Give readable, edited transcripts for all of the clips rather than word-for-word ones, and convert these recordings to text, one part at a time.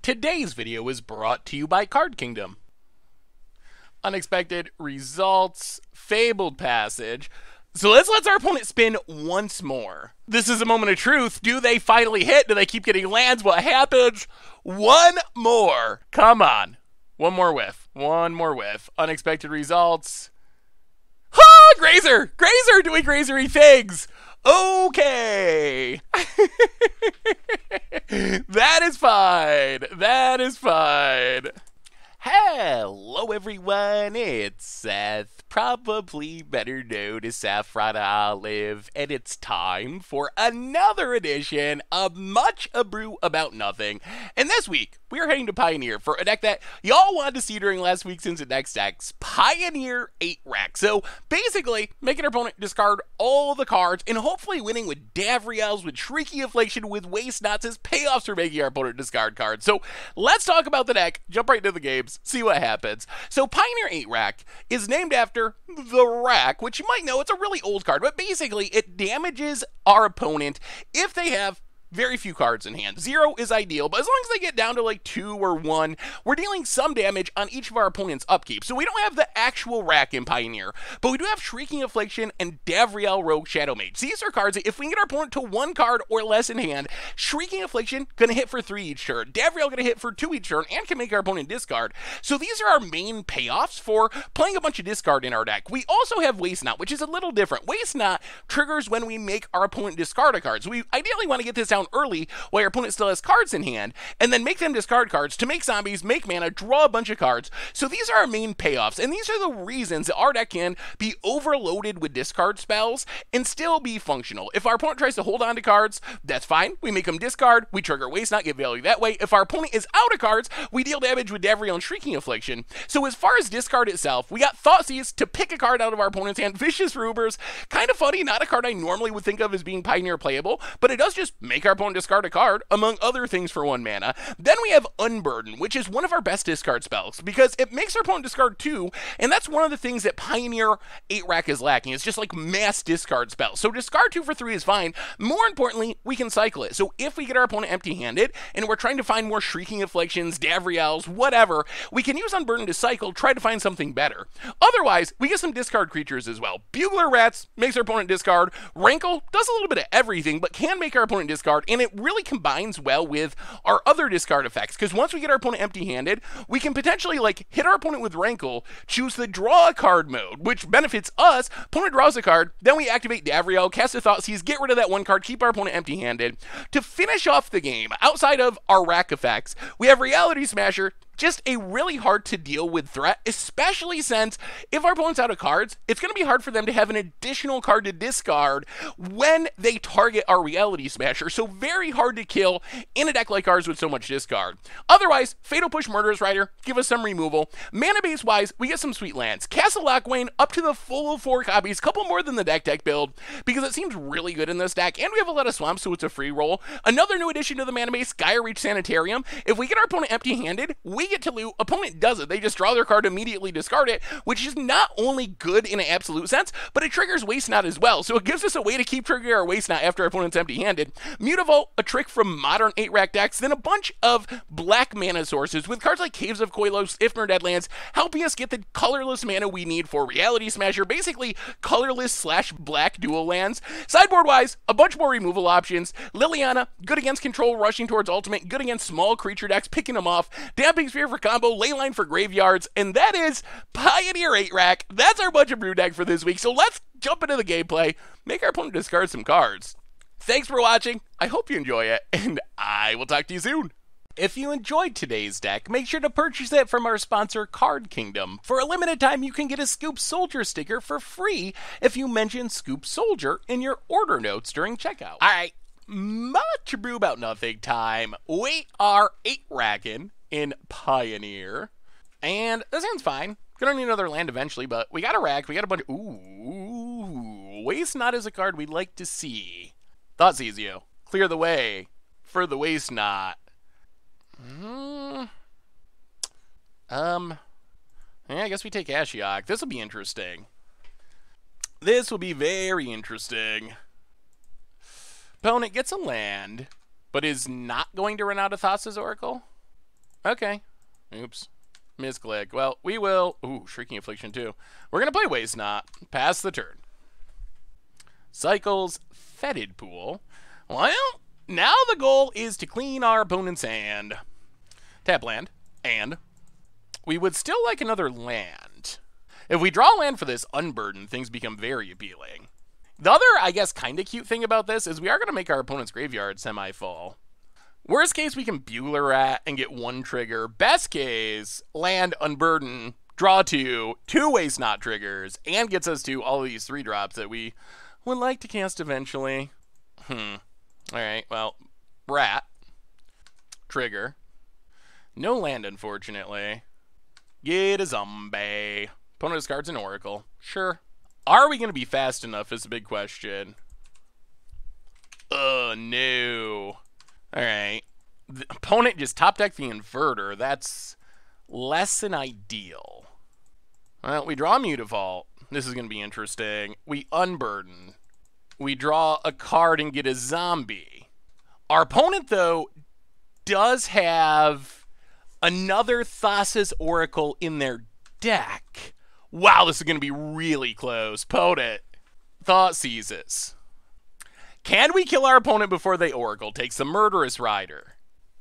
Today's video is brought to you by Card Kingdom. Unexpected results, fabled passage. So let's let our opponent spin once more. This is a moment of truth. Do they finally hit? Do they keep getting lands? What happens? One more. Come on. One more whiff. One more whiff. Unexpected results. Ha! Grazer! Grazer doing grazery things! Okay. That is fine. That is fine. Hello everyone, it's Seth, probably better known as Saffron Olive, and it's time for another edition of Much Abrew About Nothing. And this week, we are heading to Pioneer for a deck that y'all wanted to see during last week's Instant Next decks, Pioneer 8-Rack. So basically, making our opponent discard all the cards and hopefully winning with Davriels, with Shrieking Affliction, with Waste Knots as payoffs for making our opponent discard cards. So let's talk about the deck, jump right into the games, see what happens. So Pioneer 8-Rack is named after the Rack, which you might know, it's a really old card, but basically it damages our opponent if they have very few cards in hand. 0 is ideal, but as long as they get down to like 2 or 1, we're dealing some damage on each of our opponent's upkeep. So we don't have the actual Rack in Pioneer, but we do have Shrieking Affliction and Davriel Rogue Shadow Mage. So these are cards that if we can get our opponent to 1 card or less in hand, Shrieking Affliction gonna hit for 3 each turn, Davriel gonna hit for 2 each turn, and can make our opponent discard. So these are our main payoffs for playing a bunch of discard in our deck. We also have Waste Knot, which is a little different. Waste Knot triggers when we make our opponent discard a card. So we ideally want to get this down early while your opponent still has cards in hand, and then make them discard cards to make zombies, make mana, draw a bunch of cards. So these are our main payoffs, and these are the reasons that our deck can be overloaded with discard spells and still be functional. If our opponent tries to hold on to cards, that's fine. We make them discard, we trigger Waste Knot, get value that way. If our opponent is out of cards, we deal damage with Davriel and Shrieking Affliction. So as far as discard itself, we got Thoughtseize to pick a card out of our opponent's hand. Vicious Rubers, kind of funny, not a card I normally would think of as being Pioneer playable, but it does just make our opponent discard a card, among other things, for 1 mana. Then we have Unburden, which is one of our best discard spells, because it makes our opponent discard 2, and that's one of the things that Pioneer 8-Rack is lacking. It's just like mass discard spells. So discard 2 for 3 is fine. More importantly, we can cycle it. So if we get our opponent empty-handed, and we're trying to find more Shrieking Afflictions, Davriels, whatever, we can use Unburden to cycle, try to find something better. Otherwise, we get some discard creatures as well. Bugler Rats makes our opponent discard. Rankle does a little bit of everything, but can make our opponent discard, and it really combines well with our other discard effects, because once we get our opponent empty-handed, we can potentially like hit our opponent with Rankle, choose the draw a card mode, which benefits us. Opponent draws a card, then we activate Davriel, cast a Thoughtseize, get rid of that 1 card, keep our opponent empty-handed. To finish off the game, outside of our Rack effects, we have Reality Smasher, just a really hard to deal with threat, especially since if our opponent's out of cards, it's going to be hard for them to have an additional card to discard when they target our Reality Smasher, so very hard to kill in a deck like ours with so much discard. Otherwise, Fatal Push Murderous Rider, give us some removal. Mana base wise, we get some sweet lands. Castle Lockwain up to the full 4 copies, couple more than the deck build, because it seems really good in this deck, and we have a lot of swamps, so it's a free roll. Another new addition to the mana base, Gaia Reach Sanitarium. If we get our opponent empty-handed, we get to loot. Opponent does it. They just draw their card, immediately discard it, which is not only good in an absolute sense, but it triggers Waste Knot as well. So it gives us a way to keep triggering our Waste Knot after our opponent's empty-handed. Mutavault, a trick from modern 8-Rack decks, then a bunch of black mana sources with cards like Caves of Koilos, Ifnir Deadlands, helping us get the colorless mana we need for Reality Smasher, basically colorless / black dual lands. Sideboard-wise, a bunch more removal options. Liliana, good against control, rushing towards ultimate, good against small creature decks, picking them off. Damping Sphere for combo, Leyline for graveyards, and that is Pioneer 8-Rack. That's our bunch of brew deck for this week, so let's jump into the gameplay, make our opponent discard some cards. Thanks for watching, I hope you enjoy it, and I will talk to you soon. If you enjoyed today's deck, make sure to purchase it from our sponsor, Card Kingdom. For a limited time, you can get a Scoop Soldier sticker for free if you mention Scoop Soldier in your order notes during checkout. Alright, much brew about nothing time. We are 8-racking in Pioneer, and this hand's fine. Gonna need another land eventually, but we got a rack, we got a bunch. Ooh, Waste Knot is a card we'd like to see. Thoughtseize you. Clear the way for the Waste Knot. Yeah, I guess we take Ashiok. This will be interesting. This will be very interesting. Opponent gets a land, but is not going to run out of Thassa's Oracle. Okay. Oops. Misclick. Well, we will... Ooh, Shrieking Affliction too. We're going to play Waste Not. Pass the turn. Cycles Fetid Pool. Well, now the goal is to clean our opponent's hand. Tap land. And we would still like another land. If we draw land for this Unburden, things become very appealing. The other, I guess, kind of cute thing about this is we are going to make our opponent's graveyard semi-full. Worst case, we can Bugler Rat and get 1 trigger. Best case, land, Unburden, draw 2 Waste Not triggers, and gets us to all of these 3-drops that we would like to cast eventually. Alright, well, Rat. Trigger. No land, unfortunately. Get a zombie. Opponent discards an Oracle. Sure. Are we going to be fast enough is a big question. No. Alright. The opponent just top decked the Inverter. That's less than ideal. Well, we draw Mutavault. This is going to be interesting. We Unburden. We draw a card and get a zombie. Our opponent, though, does have another Thassa's Oracle in their deck. Wow, this is going to be really close. Opponent. Thought seizes. Can we kill our opponent before they Oracle? Takes the Murderous Rider.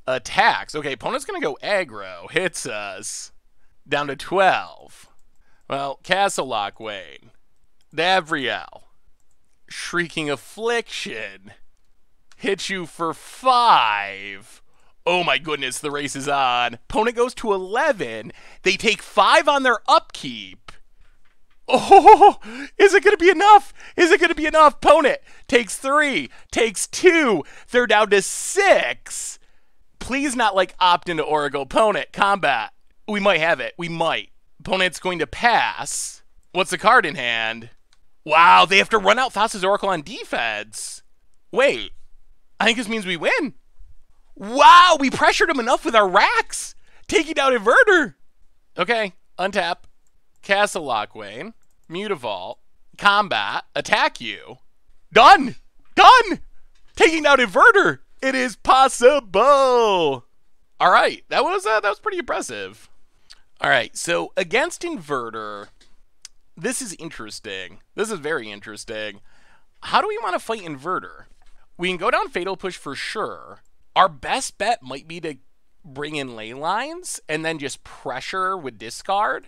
Attacks. Okay, opponent's going to go aggro. Hits us. Down to 12. Well, Castle Lockwain. Davriel. Shrieking Affliction. Hits you for 5. Oh my goodness, the race is on. Opponent goes to 11. They take 5 on their upkeep. Oh, is it going to be enough? Is it going to be enough? Opponent takes 3, takes 2. They're down to 6. Please not like opt into Oracle. Opponent, combat. We might have it. We might. Opponent's going to pass. What's the card in hand? Wow, they have to run out Thassa's Oracle on defense. Wait, I think this means we win. Wow, we pressured him enough with our racks. Taking down Inverter. Okay, untap. Castle Lockwain. Mutavault. Combat. Attack you. Done. Done. Taking down Inverter. It is possible. All right, that was pretty impressive. All right, so against Inverter, this is interesting. This is very interesting. How do we want to fight Inverter? We can go down Fatal Push for sure. Our best bet might be to bring in ley lines and then just pressure with discard.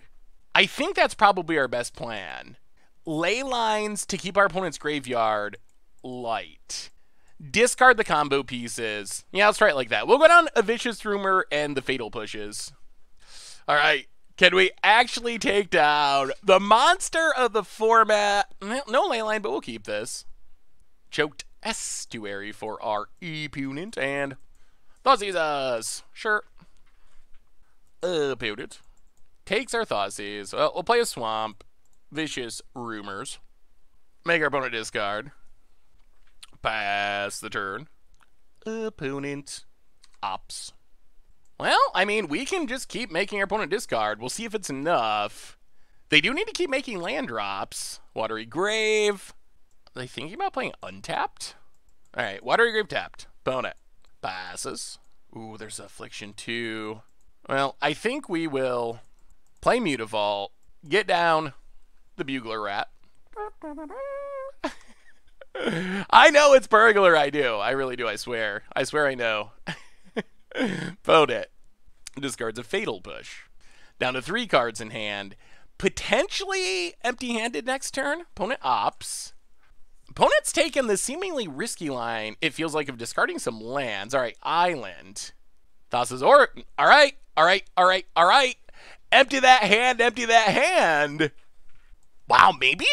I think that's probably our best plan. Ley lines to keep our opponent's graveyard light. Discard the combo pieces. Yeah, let's try it like that. We'll go down A Vicious Rumor and the Fatal Pushes. All right. Can we actually take down the monster of the format? No ley line, but we'll keep this. Choked Estuary for our opponent, and Thoughtseize. Sure. Opponent takes our Thoughtseize. Well, we'll play a Swamp. Vicious Rumors. Make our opponent discard. Pass the turn. Opponent opts. Well, I mean, we can just keep making our opponent discard. We'll see if it's enough. They do need to keep making land drops. Watery Grave. Are they thinking about playing untapped? All right, Watery Grave tapped. Opponent passes. Ooh, there's Affliction too. Well, I think we will play Mutavault, get down the Bugler Rat. I know it's burglar, I do. I really do, I swear. I swear I know. Opponent discards a Fatal Push. Down to 3 cards in hand. Potentially empty-handed next turn. Opponent opts. Opponent's taken the seemingly risky line, it feels like, of discarding some lands. All right, Island. Thassa's Oracle. All right, all right, all right, all right. Empty that hand, empty that hand. Wow, maybe,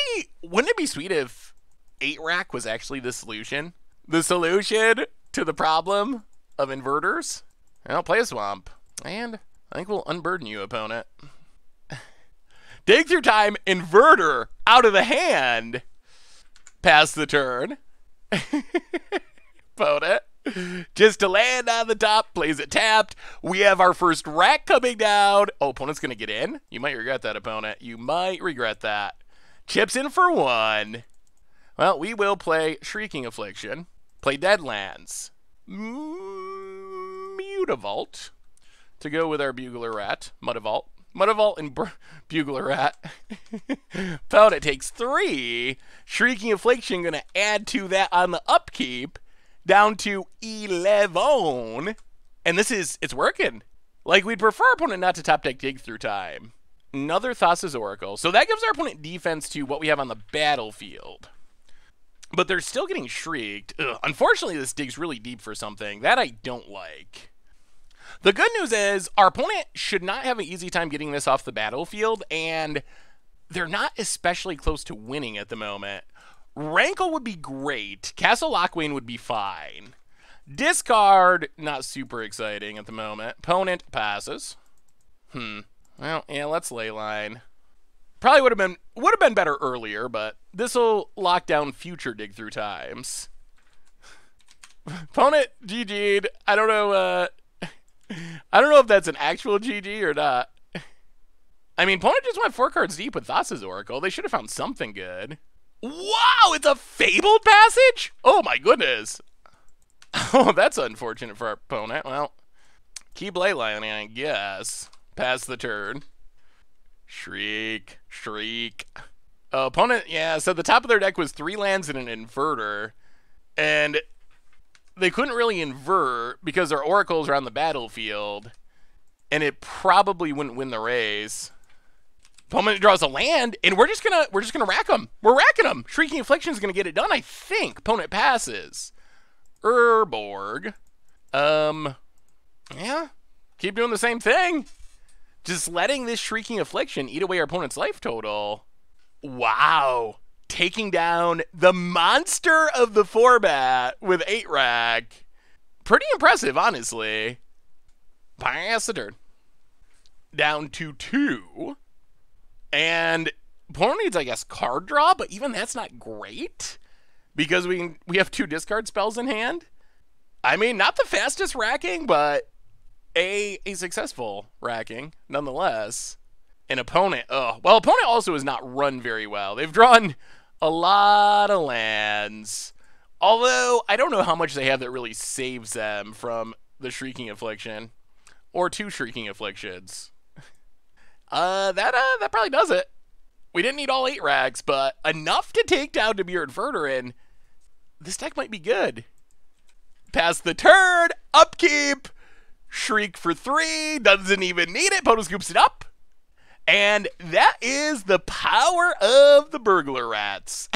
wouldn't it be sweet if 8-rack was actually the solution? The solution to the problem of inverters? I'll play a Swamp. And I think we'll unburden you, opponent. Dig through time, Inverter out of the hand. Pass the turn. Opponent. Just to land on the top, plays it tapped. We have our first rack coming down. Oh, opponent's going to get in? You might regret that, opponent. You might regret that. Chips in for 1. Well, we will play Shrieking Affliction. Play Deadlands. Mutavault. to go with our Bugler Rat, Mudavault. Mudavault and Bugler Rat. Opponent takes 3. Shrieking Affliction going to add to that on the upkeep, down to 11. And it's working. Like, we'd prefer our opponent not to top deck Dig Through Time. Another Thassa's Oracle. So that gives our opponent defense to what we have on the battlefield. But they're still getting shrieked. Ugh. Unfortunately, this digs really deep for something. That I don't like. The good news is our opponent should not have an easy time getting this off the battlefield, and they're not especially close to winning at the moment. Rankle would be great. Castle Lochwain would be fine. Discard, not super exciting at the moment. Opponent passes. Well, yeah, let's Leyline. Probably would have been better earlier, but this will lock down future Dig Through Times. Opponent GG'd. I don't know if that's an actual GG or not. I mean, opponent just went 4 cards deep with Thassa's Oracle. They should have found something good. Wow, it's a Fabled Passage? Oh my goodness. Oh, that's unfortunate for our opponent. Well, keep Leylining, I guess. Pass the turn. Shriek. Opponent, yeah, so the top of their deck was 3 lands and an inverter. And they couldn't really invert because their oracles are on the battlefield. And it probably wouldn't win the race. Opponent draws a land, and we're just gonna rack them. We're racking them. Shrieking Affliction is gonna get it done, I think. Opponent passes. Urborg. Yeah. Keep doing the same thing. Just letting this Shrieking Affliction eat away our opponent's life total. Wow. Taking down the monster of the 4-bat with 8 rack. Pretty impressive, honestly. Pass the turn. Down to 2. And opponent needs, I guess, card draw, but even that's not great. Because we have 2 discard spells in hand. I mean, not the fastest racking, but a successful racking, nonetheless. An opponent, well, opponent also has not run very well. They've drawn a lot of lands. Although, I don't know how much they have that really saves them from the Shrieking Affliction. Or 2 Shrieking Afflictions. That probably does it. We didn't need all 8 rags, but enough to take down Dimir Inverter, and this deck might be good. Pass the turn, upkeep, Shriek for 3, doesn't even need it, Poto scoops it up. And that is the power of the Burglar Rats.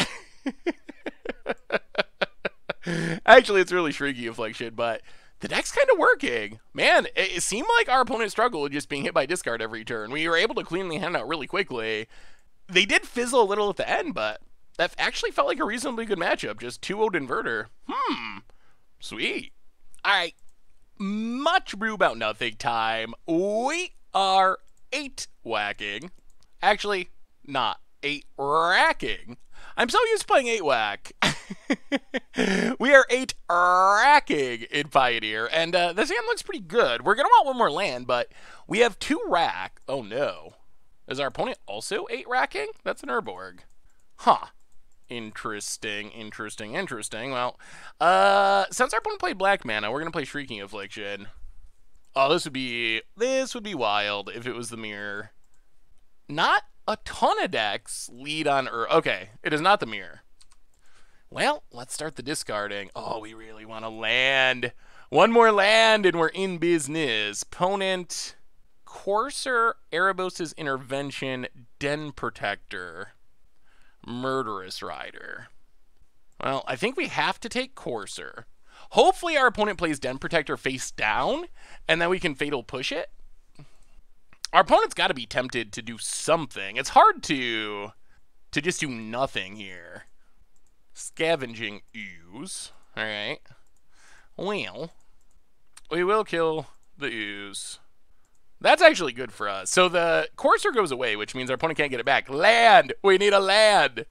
Actually, it's really Shrieky Affliction, but the deck's kind of working. Man, it seemed like our opponent struggled with just being hit by discard every turn. We were able to cleanly hand out really quickly. They did fizzle a little at the end, but that actually felt like a reasonably good matchup. Just 2-0 Inverter. Sweet. All right. Much brew about nothing time. We are 8 whacking. Actually, not 8 racking. I'm so used to playing 8 whack. We are 8 racking in Pioneer, and this hand looks pretty good. We're going to want 1 more land, but we have 2 rack. Oh, no. Is our opponent also 8 racking? That's an Urborg. Huh. Interesting. Well, since our opponent played black mana, we're going to play Shrieking Affliction. Oh, this would be wild if it was the mirror. Not a ton of decks lead on okay, it is not the mirror. Well, let's start the discarding. Oh, we really want to land. 1 more land and we're in business. Opponent, Courser, Erebos' Intervention, Den Protector, Murderous Rider. Well, I think we have to take Courser. Hopefully our opponent plays Den Protector face down, and then we can Fatal Push it. Our opponent's got to be tempted to do something. It's hard to just do nothing here. Scavenging Ooze. Alright. Well, we will kill the Ooze. That's actually good for us. So the Courser goes away, which means our opponent can't get it back. Land! We need a land!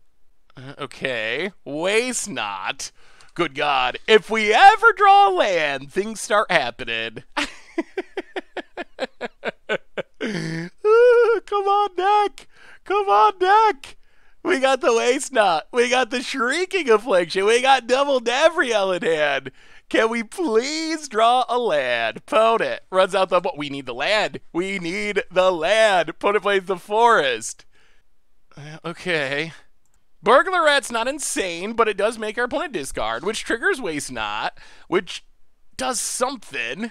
Okay. Waste Not. Good God. If we ever draw a land, things start happening. Come on, deck. Come on, deck. We got the Waste Not. We got the Shrieking Affliction. We got Double Davriel in hand. Can we please draw a land? Opponent runs out the... We need the land. We need the land. Opponent plays the forest. Okay. Burglarette's not insane, but it does make our opponent discard, which triggers Waste Not, which does something.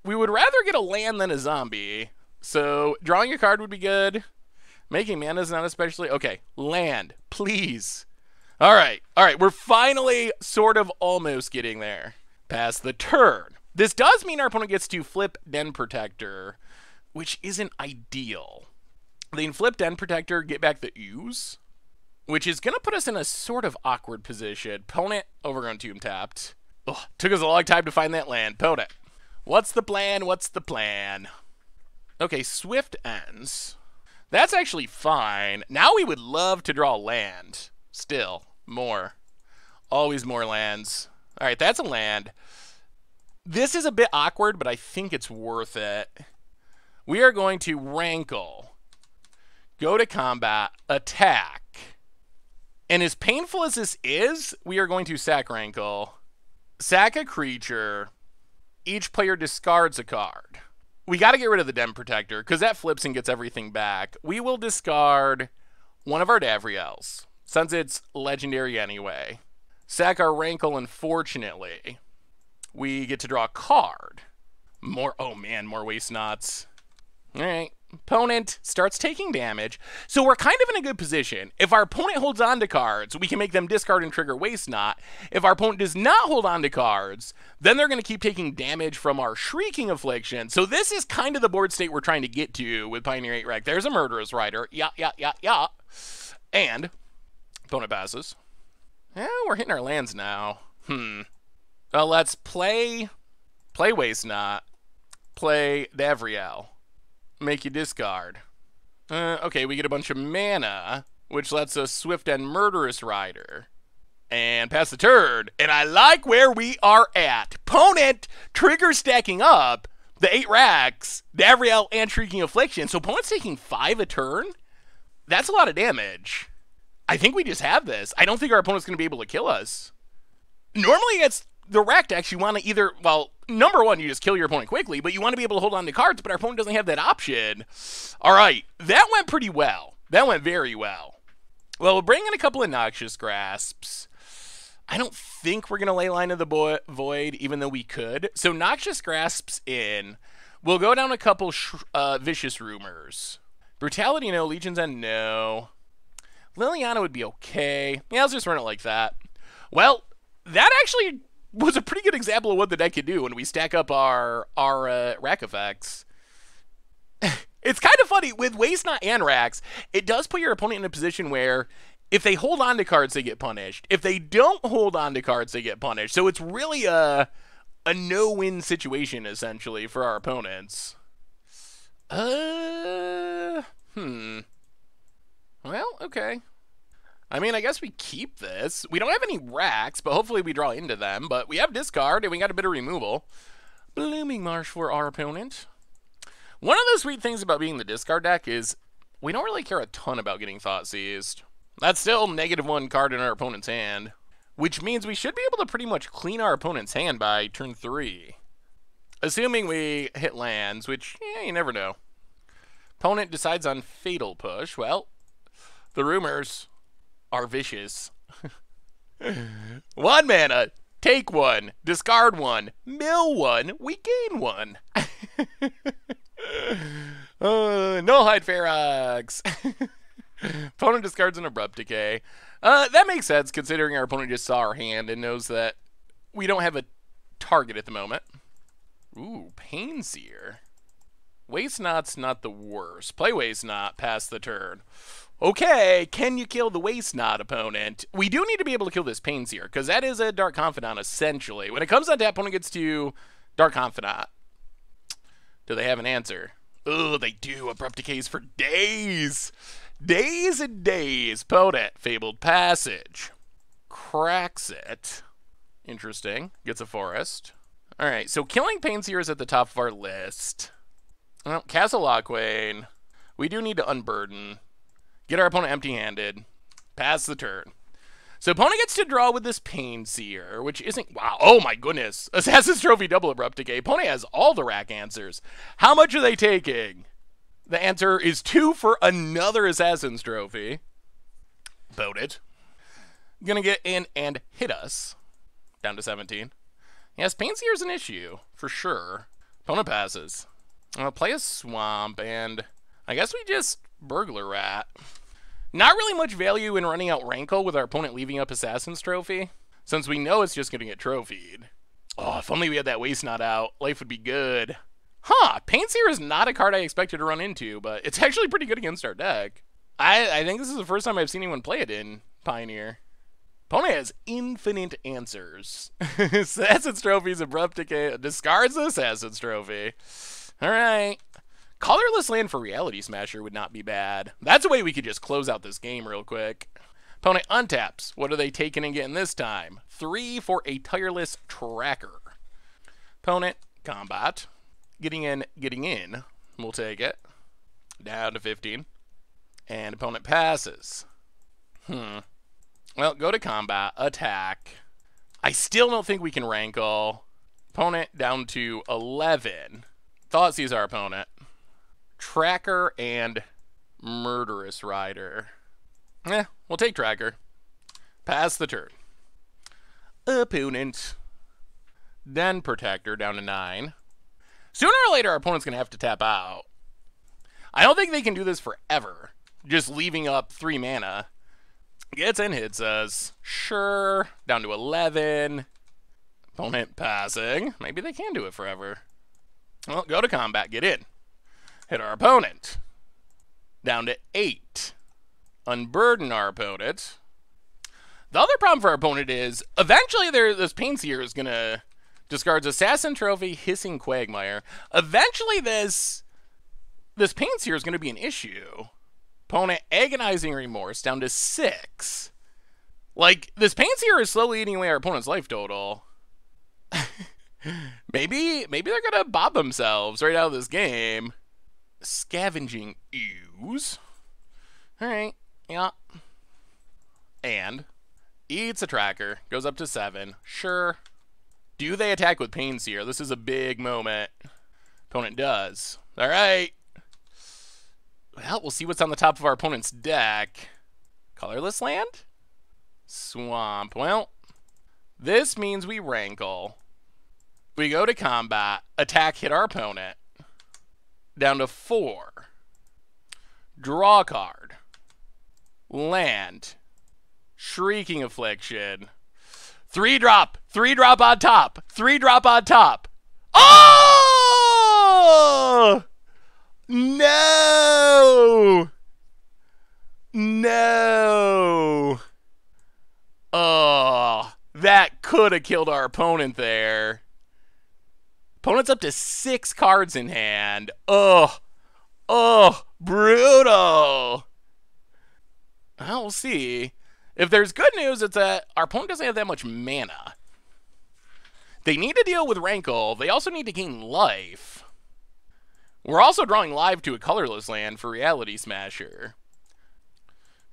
We would rather get a land than a zombie. So drawing a card would be good. Making mana is not especially... Okay, land, please. All right, we're finally sort of almost getting there. Pass the turn. This does mean our opponent gets to flip Den Protector, which isn't ideal. They can flip Den Protector, get back the Ooze, which is going to put us in a sort of awkward position. Opponent, Overgrown Tomb tapped. Ugh, took us a long time to find that land. Opponent, what's the plan? What's the plan? Okay, Swift ends. That's actually fine. Now we would love to draw land. Still, more. Always more lands. All right, that's a land. This is a bit awkward, but I think it's worth it. We are going to Rankle. Go to combat. Attack. And as painful as this is, we are going to sack Rankle. Sack a creature. Each player discards a card. We got to get rid of the Den Protector, because that flips and gets everything back. We will discard one of our Davriels, since it's legendary anyway. Sack our Rankle, unfortunately. We get to draw a card. Oh man, more Waste Nots. Alright. Opponent starts taking damage. So we're kind of in a good position. If our opponent holds on to cards, we can make them discard and trigger Waste Not. If our opponent does not hold on to cards, then they're going to keep taking damage from our Shrieking Affliction. So this is kind of the board state we're trying to get to with Pioneer 8 Rec. There's a Murderous Rider. Yeah. And opponent passes. Yeah, we're hitting our lands now. Well, let's play Waste Not. Play Davriel. Make you discard. Okay, we get a bunch of mana, which lets us Swift and Murderous Rider. And pass the turn. And I like where we are at. Opponent trigger stacking up the 8 racks, Davriel, and Shrieking Affliction. So opponent's taking 5 a turn? That's a lot of damage. I think we just have this. I don't think our opponent's going to be able to kill us. Normally it's the rack to actually want to either, well, number one, you just kill your opponent quickly, but you want to be able to hold on to cards, but our opponent doesn't have that option. All right, that went pretty well. That went very well. Well, we'll bring in a couple of Noxious Grasps. I don't think we're going to lay Line of the Void, even though we could. So Noxious Grasps in. We'll go down a couple Vicious Rumors. Brutality, no. Legion's End, no. Liliana would be okay. Yeah, let's just run it like that. Well, that actually was a pretty good example of what the deck could do when we stack up our rack effects. It's kind of funny, with Waste Not and racks, it does put your opponent in a position where if they hold on to cards, they get punished. If they don't hold on to cards, they get punished. So it's really a no-win situation, essentially, for our opponents. Well, okay. I mean, I guess we keep this. We don't have any racks, but hopefully we draw into them. But we have discard, and we got a bit of removal. Blooming Marsh for our opponent. One of the sweet things about being the discard deck is we don't really care a ton about getting Thought Seized. That's still -1 card in our opponent's hand, which means we should be able to pretty much clean our opponent's hand by turn 3. Assuming we hit lands, which, yeah, you never know. Opponent decides on Fatal Push. Well, the rumors are vicious. 1 mana, take 1, discard 1, mill 1, we gain 1. Nullhide Ferox. Opponent discards an Abrupt Decay. That makes sense, considering our opponent just saw our hand and knows that we don't have a target at the moment. Ooh, Painseer. Waste Not's not the worst. Play Waste Not, pass the turn. Okay, can you kill the Waste Not, opponent? We do need to be able to kill this Painseer, because that is a Dark Confidant, essentially. When it comes on tap, opponent gets to Dark Confidant. Do they have an answer? Oh, they do. Abrupt Decays for days. Days and days. Opponent, Fabled Passage. Cracks it. Interesting. Gets a forest. All right, so killing Painseer is at the top of our list. Well, Castle Lockwain. We do need to unburden. Get our opponent empty-handed. Pass the turn. So opponent gets to draw with this Pain Seer, which isn't... Wow, oh my goodness. Assassin's Trophy double Abrupt Decay. Opponent has all the rack answers. How much are they taking? The answer is 2 for another Assassin's Trophy. Opponent. Gonna get in and hit us. Down to 17. Yes, Pain Seer is an issue, for sure. Opponent passes. I'll play a Swamp, and I guess we just Burglar Rat. Not really much value in running out Rankle with our opponent leaving up Assassin's Trophy, since we know it's just going to get trophied. Oh, if only we had that Waste Knot out, life would be good. Huh, Pain Seer is not a card I expected to run into, but it's actually pretty good against our deck. I think this is the first time I've seen anyone play it in Pioneer. Opponent has infinite answers. Assassin's Trophy's Abrupt Decay discards the Assassin's Trophy. Alright. Colorless land for Reality Smasher would not be bad. That's a way we could just close out this game real quick. Opponent untaps. What are they taking and getting this time? 3 for a Tireless Tracker. Opponent, combat. Getting in. We'll take it. Down to 15. And opponent passes. Well, go to combat. Attack. I still don't think we can Rankle. Opponent down to 11. Thoughtseize our opponent. Tracker and Murderous Rider. We'll take Tracker. Pass the turn. Opponent. Then Protector down to 9. Sooner or later, our opponent's going to have to tap out. I don't think they can do this forever. Just leaving up 3 mana. Gets in, hits us. Sure. Down to 11. Opponent passing. Maybe they can do it forever. Well, go to combat. Get in. Hit our opponent. Down to 8. Unburden our opponent. The other problem for our opponent is, eventually this Pain Seer is going to discard Assassin Trophy, Hissing Quagmire. Eventually this Pain Seer is going to be an issue. Opponent Agonizing Remorse down to 6. Like, this Pain Seer is slowly eating away our opponent's life total. Maybe they're going to bob themselves right out of this game. Scavenging Ooze. Alright, yeah. And eats a Tracker. Goes up to 7. Sure. Do they attack with Pain Seer? This is a big moment. Opponent does. Alright. Well, we'll see what's on the top of our opponent's deck. Colorless land? Swamp. Well, this means we Rankle. We go to combat. Attack, hit our opponent. Down to 4. Draw a card. Land. Shrieking Affliction. 3-drop. 3-drop on top. 3-drop on top. Oh! No! No! Oh, that could have killed our opponent there. Opponent's up to 6 cards in hand. Oh, brutal. Well, we'll see. If there's good news, it's that our opponent doesn't have that much mana. They need to deal with Rankle. They also need to gain life. We're also drawing live to a colorless land for Reality Smasher.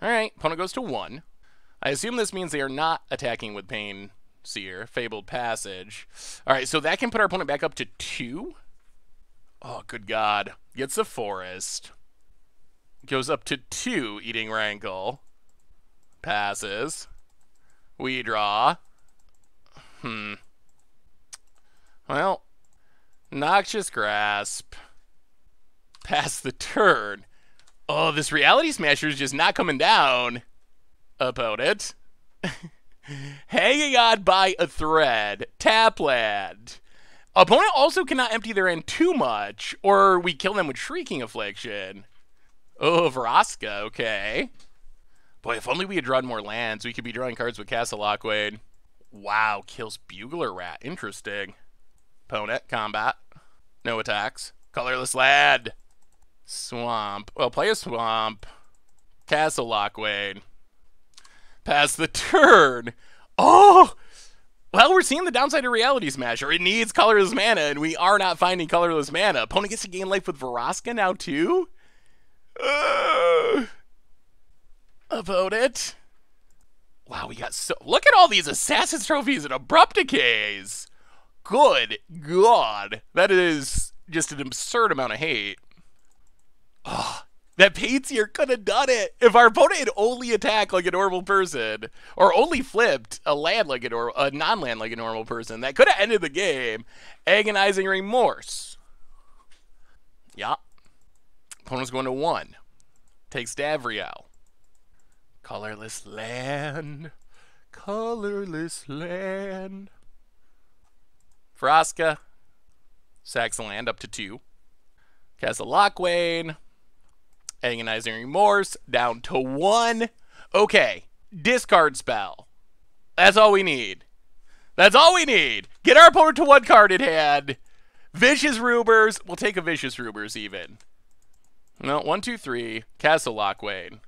Alright, opponent goes to 1. I assume this means they are not attacking with Pain Seer. Fabled Passage. Alright, so that can put our opponent back up to 2. Oh, good God. Gets a Forest. Goes up to 2, eating Rankle. Passes. We draw. Well, Noxious Grasp. Pass the turn. Oh, this Reality Smasher is just not coming down. Opponent. Hanging on by a thread. Tap land. Opponent also cannot empty their end too much, or we kill them with Shrieking Affliction. Oh, Vraska, okay. Boy, if only we had drawn more lands, we could be drawing cards with Castle Lockwain. Wow, kills Bugler Rat. Interesting. Opponent, combat. No attacks. Colorless land. Swamp. Well, play a Swamp. Castle Lockwain. Pass the turn. Oh! Well, we're seeing the downside of Reality Smasher. It needs colorless mana, and we are not finding colorless mana. Opponent gets to gain life with Vraska now, too? Opponent. Wow, we got so... Look at all these Assassin's Trophies and Abrupt Decays. Good God. That is just an absurd amount of hate. Oh, that Paintier could have done it. If our opponent had only attacked like a normal person, or only flipped a land like a non-land like a normal person, that could have ended the game. Agonizing Remorse. Yeah. Opponent's going to 1. Takes Davriel. Colorless land. Colorless land. Vraska. Sacks the land up to 2. Castle Lockwane. Agonizing Remorse. Down to 1. Okay. Discard spell. That's all we need. That's all we need. Get our opponent to 1 card in hand. Vicious Rumors. We'll take a Vicious Rumors even. No, 1, 2, 3. Castle Lockwane.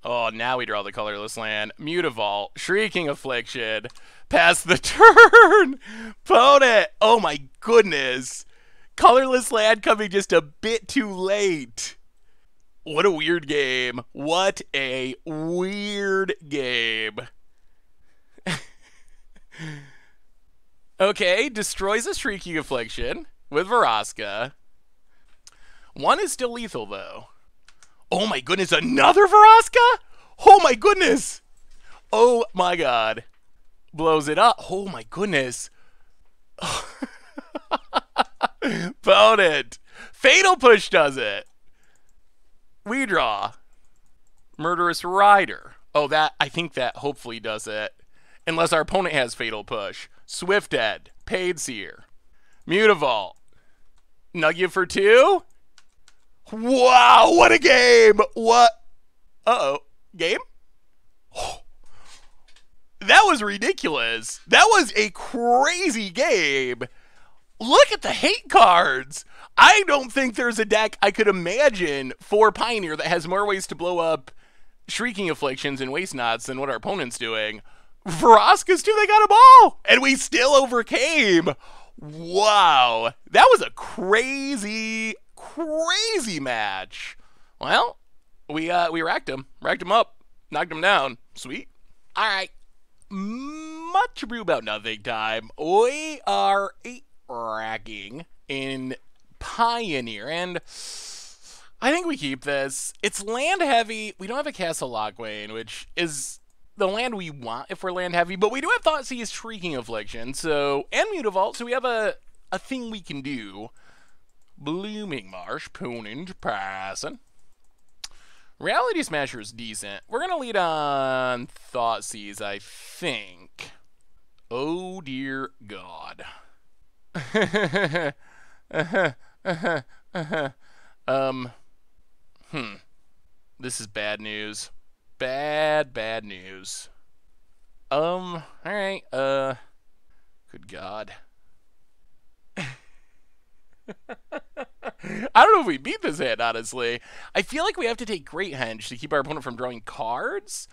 Oh, now we draw the colorless land. Mutavault. Shrieking Affliction. Pass the turn. Opponent. Oh my goodness. Colorless land coming just a bit too late. What a weird game. What a weird game. Okay, destroys a Shrieking Affliction with Vraska. 1 is still lethal, though. Oh my goodness, another Vraska? Oh my goodness. Oh my god. Blows it up. Oh my goodness. Opponent. Fatal Push does it. We draw. Murderous Rider. Oh, I think that hopefully does it. Unless our opponent has Fatal Push. Swift End. Paid Seer. Mutavault. Nugget for 2? Wow, what a game! What? Uh-oh. Game? That was ridiculous. That was a crazy game. Look at the hate cards. I don't think there's a deck I could imagine for Pioneer that has more ways to blow up Shrieking Afflictions and Waste Knots than what our opponent's doing. Vraska's too, they got them all! And we still overcame. Wow. That was a crazy match. Well, we racked him up, knocked him down. Sweet. All right, much ado about nothing time. We are racking in Pioneer, and I think we keep this. It's land heavy. We don't have a Castle Lockwane, which is the land we want if we're land heavy, but we do have Thoughtseize Shrieking Affliction, so, and Mutavault, so we have a thing we can do. Blooming Marsh, Punage, passing. Reality Smasher is decent. We're going to lead on Thoughtseize, I think. Oh, dear God. This is bad news. Bad news. Alright, good God. I don't know if we beat this hand, honestly. I feel like we have to take Great Henge to keep our opponent from drawing cards.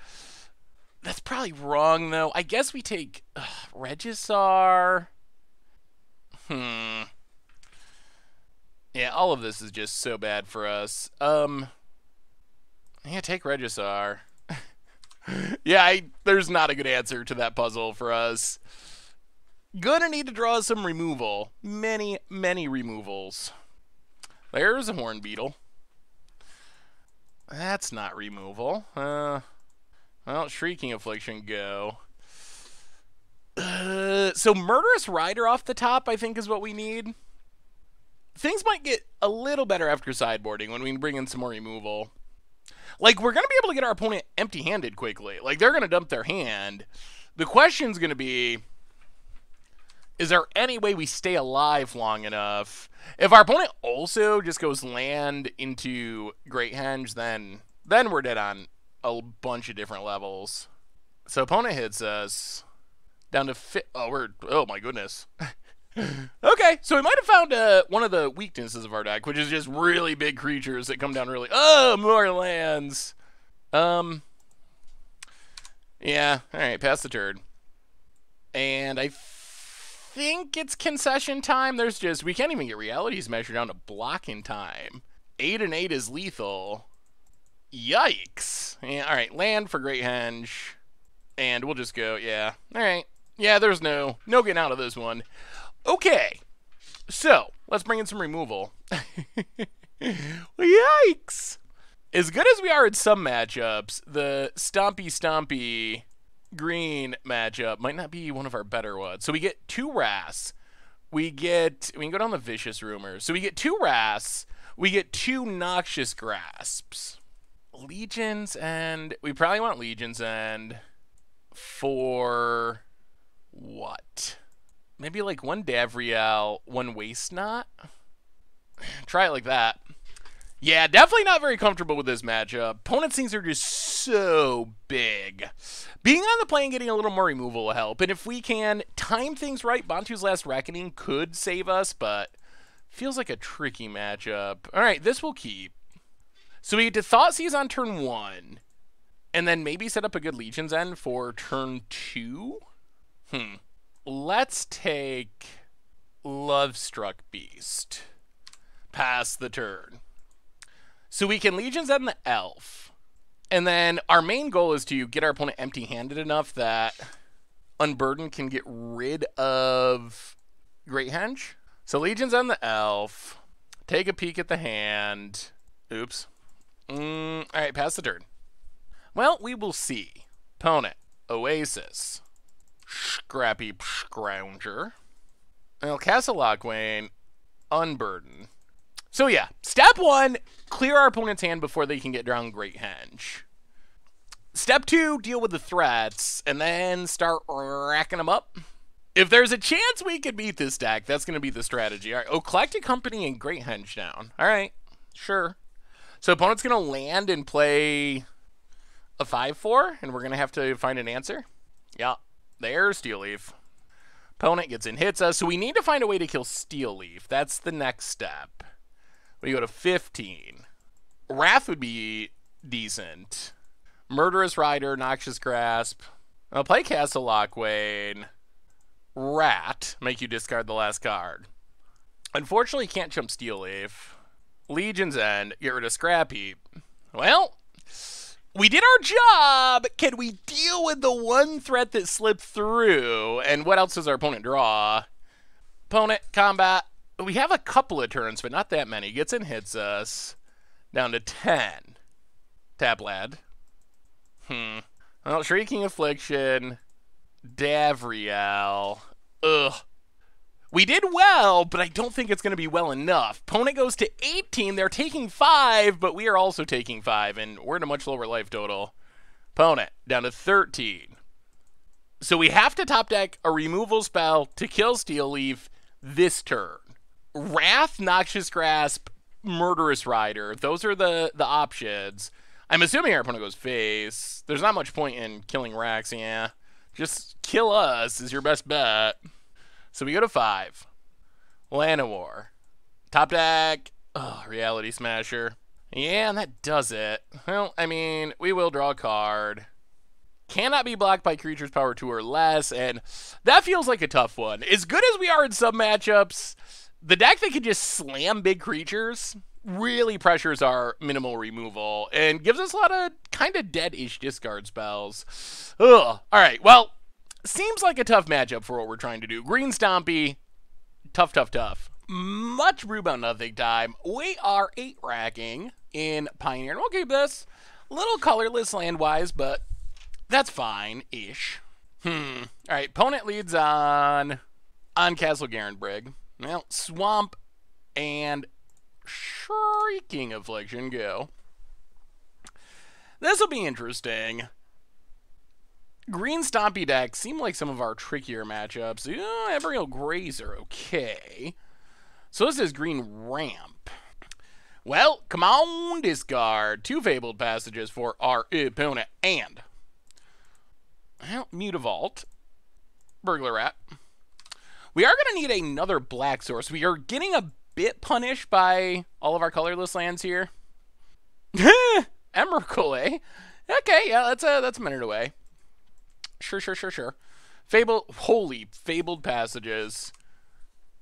That's probably wrong, though. I guess we take Regisar. Yeah, all of this is just so bad for us. Yeah, take Regisar. Yeah, there's not a good answer to that puzzle for us. Gonna need to draw some removal. Many removals. There's a Horn Beetle. That's not removal. Well, Shrieking Affliction, go. So Murderous Rider off the top, I think, is what we need. Things might get a little better after sideboarding when we bring in some more removal. Like, we're going to be able to get our opponent empty-handed quickly. Like, they're going to dump their hand. The question's going to be, is there any way we stay alive long enough? If our opponent also just goes land into Great Henge, then we're dead on a bunch of different levels. So opponent hits us down to oh my goodness. Okay, so we might have found one of the weaknesses of our deck, which is just really big creatures that come down really... Oh, more lands! Yeah, alright, pass the turn. And I think it's concession time. There's just... We can't even get Reality Smasher down to block in time. 8 and 8 is lethal. Yikes. Yeah, alright, land for Great Henge. And we'll just go, yeah. All right. Yeah, there's no getting out of this one. Okay. So, let's bring in some removal. Yikes. As good as we are in some matchups, the Stompy green matchup might not be one of our better ones. So we get 2 Wraths. We can go down the Vicious Rumors. So we get 2 Wraths. We get 2 Noxious Grasps. Legion's End. We probably want Legion's End for what? Maybe like 1 Davriel, 1 Waste Knot? Try it like that. Yeah, definitely not very comfortable with this matchup. Opponent's things are just so big. Being on the play and getting a little more removal will help. And if we can time things right, Bantu's Last Reckoning could save us, but feels like a tricky matchup. All right, this will keep. So we get to Thoughtseize on turn 1, and then maybe set up a good Legion's End for turn 2? Let's take Lovestruck Beast. Pass the turn. So we can Legion's End the Elf. And then our main goal is to get our opponent empty-handed enough that Unburden can get rid of Great Henge. So Legion's End the Elf. Take a peek at the hand. Oops. Alright, pass the turn. Well, we will see. Opponent. Oasis. Scrappy Scrounger. Well, Castle Lochwain. Unburden. So yeah, step 1, clear our opponent's hand before they can get drawn Great Henge. Step 2, deal with the threats, and then start racking them up. If there's a chance we can beat this deck, that's going to be the strategy. All right, Eclectic Company and Great Henge down. All right, sure. So opponent's going to land and play a 5-4, and we're going to have to find an answer. Yeah, there's Steel Leaf. Opponent gets in, hits us, so we need to find a way to kill Steel Leaf. That's the next step. We go to 15. Wrath would be decent. Murderous Rider, Noxious Grasp. I'll play Castle Lochwain. Rat, make you discard the last card. Unfortunately, can't jump Steel Leaf. Legion's End, get rid of Scrap Heap. Well, we did our job. Can we deal with the one threat that slipped through? And what else does our opponent draw? Opponent, combat. We have a couple of turns, but not that many. Gets in, hits us. Down to 10. Tap Lad. Well, Shrieking Affliction. Davriel. Ugh. We did well, but I don't think it's going to be well enough. Opponent goes to 18. They're taking 5, but we are also taking 5, and we're at a much lower life total. Opponent, down to 13. So we have to top deck a removal spell to kill Steel Leaf this turn. Wrath, Noxious Grasp, Murderous Rider. Those are the options. I'm assuming our opponent goes face. There's not much point in killing Rax, yeah. Just kill us is your best bet. So we go to 5. Llanowar. Top deck. Oh, Reality Smasher. Yeah, and that does it. Well, I mean, we will draw a card. Cannot be blocked by creatures power 2 or less, and that feels like a tough one. As good as we are in some matchups, the deck that can just slam big creatures really pressures our minimal removal and gives us a lot of kind of dead-ish discard spells. Ugh. All right, well, seems like a tough matchup for what we're trying to do. Green Stompy, tough, tough, tough. Much brew about nothing time. We are 8-racking in Pioneer, and we'll keep this a little colorless land-wise, but that's fine-ish. All right, opponent leads on Castle Garenbrig. Well, Swamp and Shrieking Affliction go. This will be interesting. Green Stompy decks seem like some of our trickier matchups. Abrew Grays are okay. So this is Green Ramp. Well, come on, discard 2 Fabled Passages for our opponent. And, well, Mutavault. Burglar Rat. We are going to need another black source. We are getting a bit punished by all of our colorless lands here. Emrakul, eh? Okay, yeah, that's a minute away. Sure. Fabled Passages.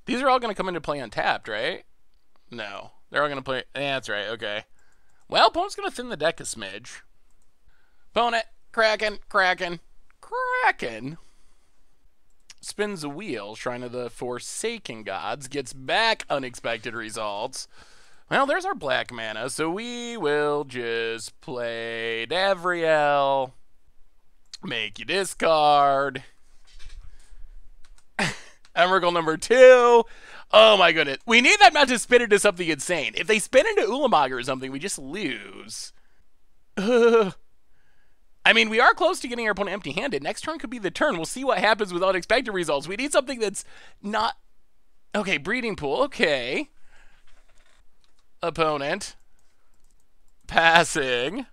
These are all going to come into play untapped, right? No. They're all going to play... that's right, okay. Well, opponent's going to thin the deck a smidge. Opponent, Kraken. Kraken. Spins a wheel, Shrine of the Forsaken Gods, gets back unexpected results. Well, there's our black mana, so we will just play Davriel, make you discard. Emrakul number 2. Oh my goodness. We need that not to spin into something insane. If they spin into Ulamog or something, we just lose. I mean, we are close to getting our opponent empty-handed. Next turn could be the turn. We'll see what happens with unexpected results. We need something that's not... Okay, Breeding Pool. Okay. Opponent. Passing.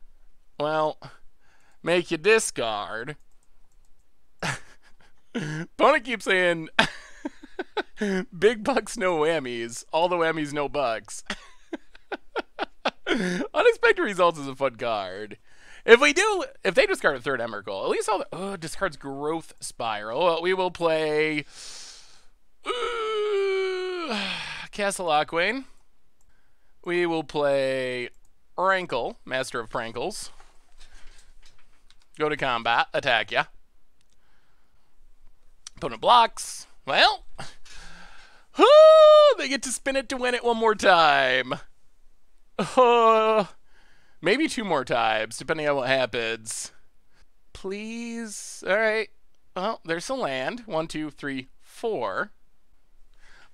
Well, make you discard. Opponent keeps saying... Big bucks, no whammies. All the whammies, no bucks. Unexpected results is a fun card. If they discard a third Emrakul, at least all the discards Growth Spiral. Well, we will play Castle Aquain. We will play Rankle, Master of Prankles. Go to combat, attack ya. Opponent blocks. Well, they get to spin it to win it one more time. Maybe 2 more times, depending on what happens. Please. All right. Well, there's a land. 1, 2, 3, 4.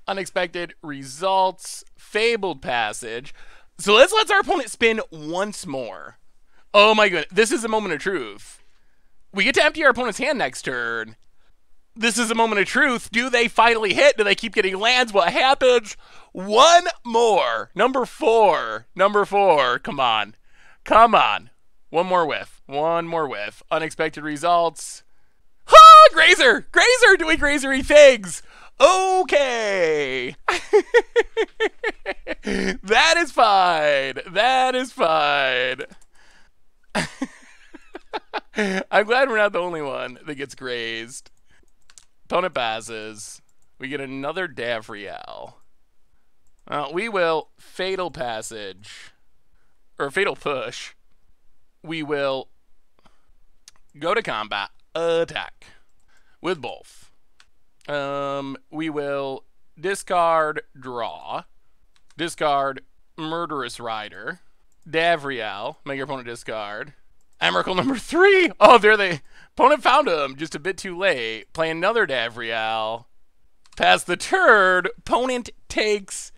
Unexpected results. Fabled Passage. So let's let our opponent spin once more. Oh my goodness. This is a moment of truth. We get to empty our opponent's hand next turn. This is a moment of truth. Do they finally hit? Do they keep getting lands? What happens? One more. Number 4. Number 4. Come on. Come on. One more whiff. One more whiff. Unexpected results. Ha! Grazer! Grazer doing grazery things! Okay! That is fine. That is fine. I'm glad we're not the only one that gets grazed. Opponent passes. We get another Davriel. We will Fatal Passage. Or Fatal Push. We will go to combat. Attack. With both. We will discard Draw. Discard Murderous Rider. Davriel. Make your opponent discard. Emrakul number 3. Oh, there they... Opponent found him just a bit too late. Play another Davriel. Pass the turn. Opponent takes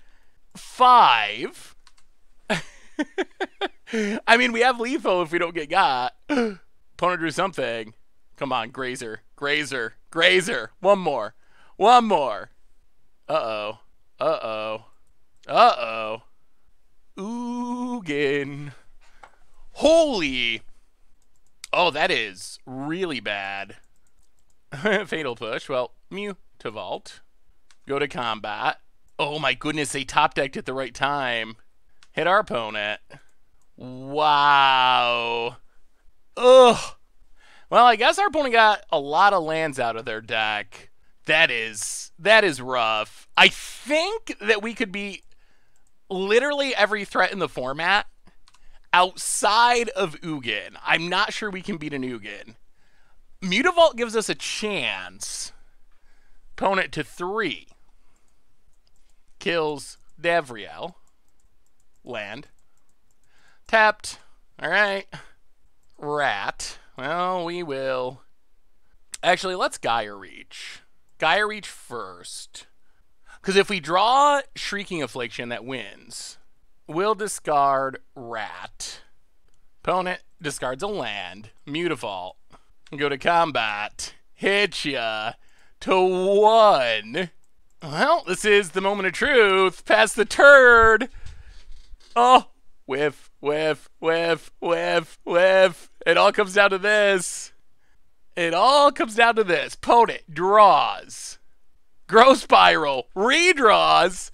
5. I mean, we have lethal if we don't get got. Opponent drew something. Come on, Grazer. Grazer. Grazer. One more. One more. Uh-oh. Uh-oh. Uh-oh. Ugin. Holy... Oh, that is really bad. Fatal Push. Well, Mutavault. Go to combat. Oh my goodness, they top decked at the right time. Hit our opponent. Wow. Ugh. Well, I guess our opponent got a lot of lands out of their deck. That is rough. I think that we could beat literally every threat in the format outside of Ugin. I'm not sure we can beat an Ugin. Mutavault gives us a chance. Opponent to 3. Kills Davriel. Land. Tapped. Alright. Rat. Well, we will... Actually, let's Gaia Reach. Gaia Reach first. Because if we draw Shrieking Affliction, that wins. We'll discard Rat. Opponent discards a land. Mutavault. Go to combat. Hit ya to 1. Well, this is the moment of truth. Pass the turd. Oh, whiff, whiff, whiff, whiff, whiff. It all comes down to this. It all comes down to this. Opponent draws. Growth Spiral. Redraws.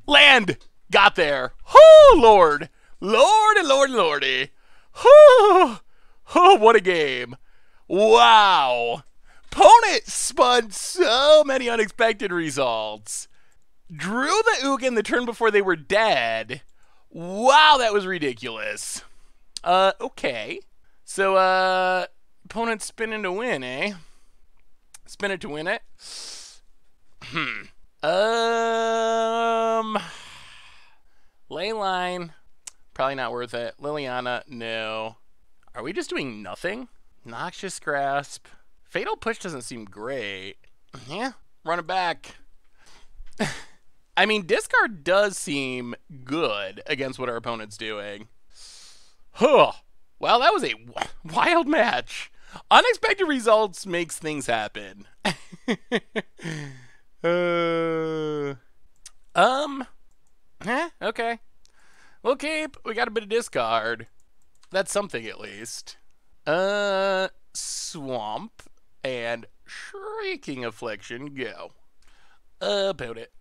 Land. Got there. Oh, Lord. Lord and Lord and Lordy. Oh, what a game. Wow. Opponent spun so many unexpected results. Drew the Ugin the turn before they were dead. Wow, that was ridiculous. Okay. So, Opponent spinning to win, eh? Spin it to win it? Leyline. Probably not worth it. Liliana, no. Are we just doing nothing? Noxious Grasp. Fatal Push doesn't seem great. Yeah, run it back. I mean, discard does seem good against what our opponent's doing. Huh. Well, that was a wild match. Unexpected results makes things happen. Okay. We'll keep. We got a bit of discard. That's something at least. Swamp and Shrieking Affliction, go. About it.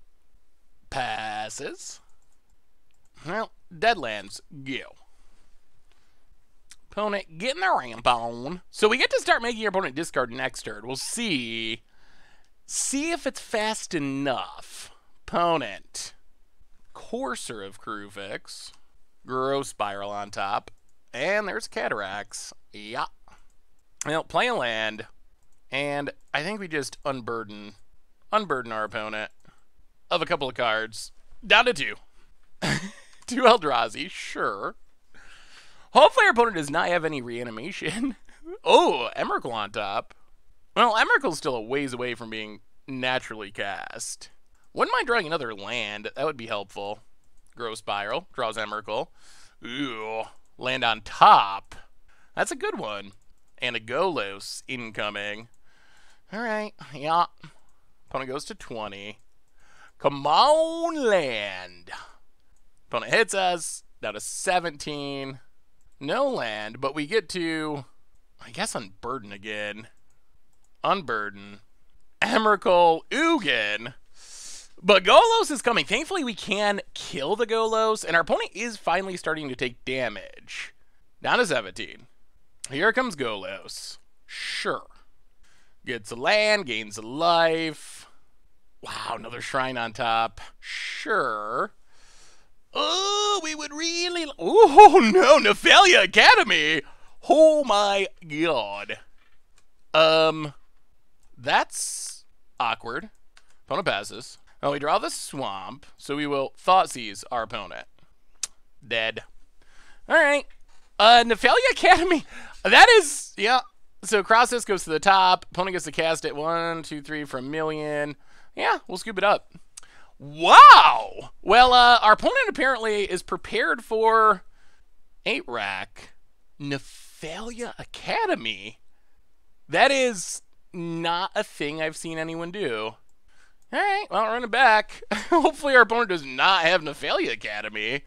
Passes. Well, Deadlands, go. Opponent getting their ramp on. So we get to start making your opponent discard next turn. We'll see. See if it's fast enough. Opponent. Courser of Kruvix. Growth Spiral on top. And there's Cataracts. Yeah. Well, play a land. And I think we just unburden our opponent of a couple of cards. Down to 2. 2 Eldrazi, sure. Hopefully our opponent does not have any reanimation. Oh, Emrakul on top. Well, Emrakul's still a ways away from being naturally cast. Wouldn't mind drawing another land. That would be helpful. Growth Spiral. Draws Emrakul. Ooh. Land on top. That's a good one. And a Golos incoming. Alright. Yeah. Opponent goes to 20. Come on, land. Opponent hits us. Down to 17. No land, but we get to, I guess, unburden again. Unburden. Emrakul Ugin. But Golos is coming. Thankfully, we can kill the Golos, and our opponent is finally starting to take damage. Down to 17. Here comes Golos. Sure. Gets a land, gains a life. Wow, another shrine on top. Sure. Oh, we would really... Oh, no, Nephalia Academy! Oh, my God. That's awkward. Opponent passes. Well, we draw the swamp, so we will Thoughtseize our opponent. Dead. Alright. Nephalia Academy. That is... Yeah. So, cross this goes to the top. Opponent gets to cast it 1, 2, 3 for 1 million. Yeah, we'll scoop it up. Wow! Well, our opponent apparently is prepared for 8-rack. Nephalia Academy? That is not a thing I've seen anyone do. Alright, well, run it back. Hopefully our opponent does not have Nephalia Academy.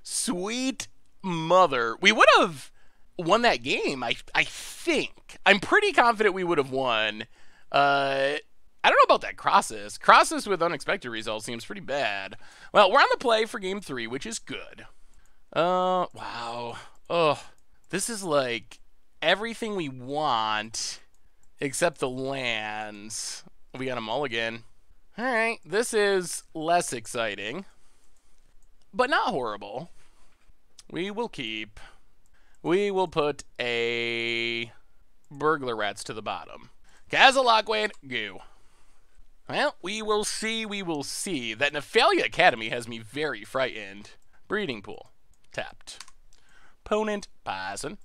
Sweet mother. We would have won that game, I think. I'm pretty confident we would have won. I don't know about that Crosses. Crosses with unexpected results seems pretty bad. Well, we're on the play for game 3, which is good. Wow. Oh, this is like everything we want except the lands. We got a mulligan. All right, this is less exciting, but not horrible. We will keep. We will put a Burglar Rats to the bottom. Kazalakwan, go. Well, we will see. That Nephalia Academy has me very frightened. Breeding Pool. Tapped. Opponent passing.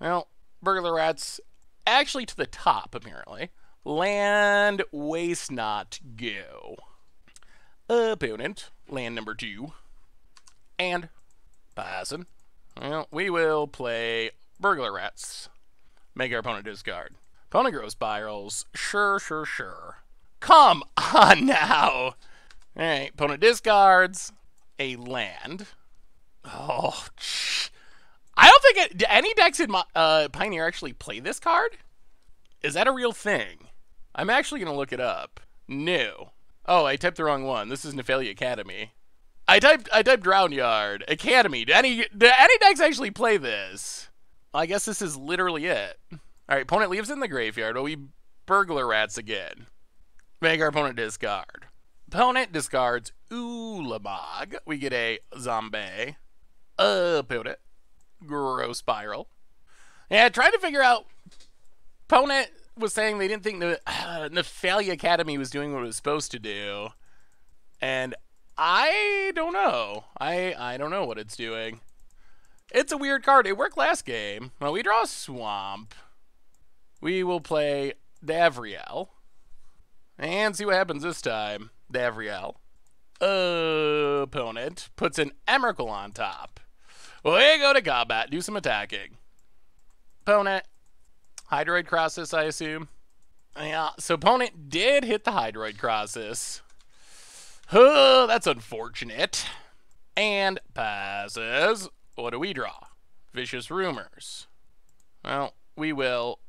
Well, Burglar Rats actually to the top, apparently. Land Waste Not, go. Opponent. Land number 2. And passing. Well, we will play Burglar Rats. Make our opponent discard. Opponent Growth Spirals. Sure. Come on now. Alright, opponent discards a land. Oh, I don't think do any decks in Pioneer actually play this card? Is that a real thing? I'm actually going to look it up. No. Oh, I typed the wrong one. This is Nephalia Academy. I typed Drownyard Academy. Do any decks actually play this? Well, I guess this is literally it. Alright, opponent leaves in the graveyard, but we Burglar Rats again. Make our opponent discard. Opponent discards Ulamog. We get a zombie. Opponent. Growth Spiral. Yeah, trying to figure out Opponent was saying they didn't think the Nephalia Academy was doing what it was supposed to do. And I don't know. I don't know what it's doing. It's a weird card. It worked last game. Well, we draw a Swamp. We will play Davriel. And see what happens this time. Davriel. Opponent puts an Emrakul on top. We go to combat. Do some attacking. Opponent. Hydroid Crosses, I assume. Yeah, so opponent did hit the Hydroid Crosses. Oh, that's unfortunate. And passes. What do we draw? Vicious Rumors. Well, we will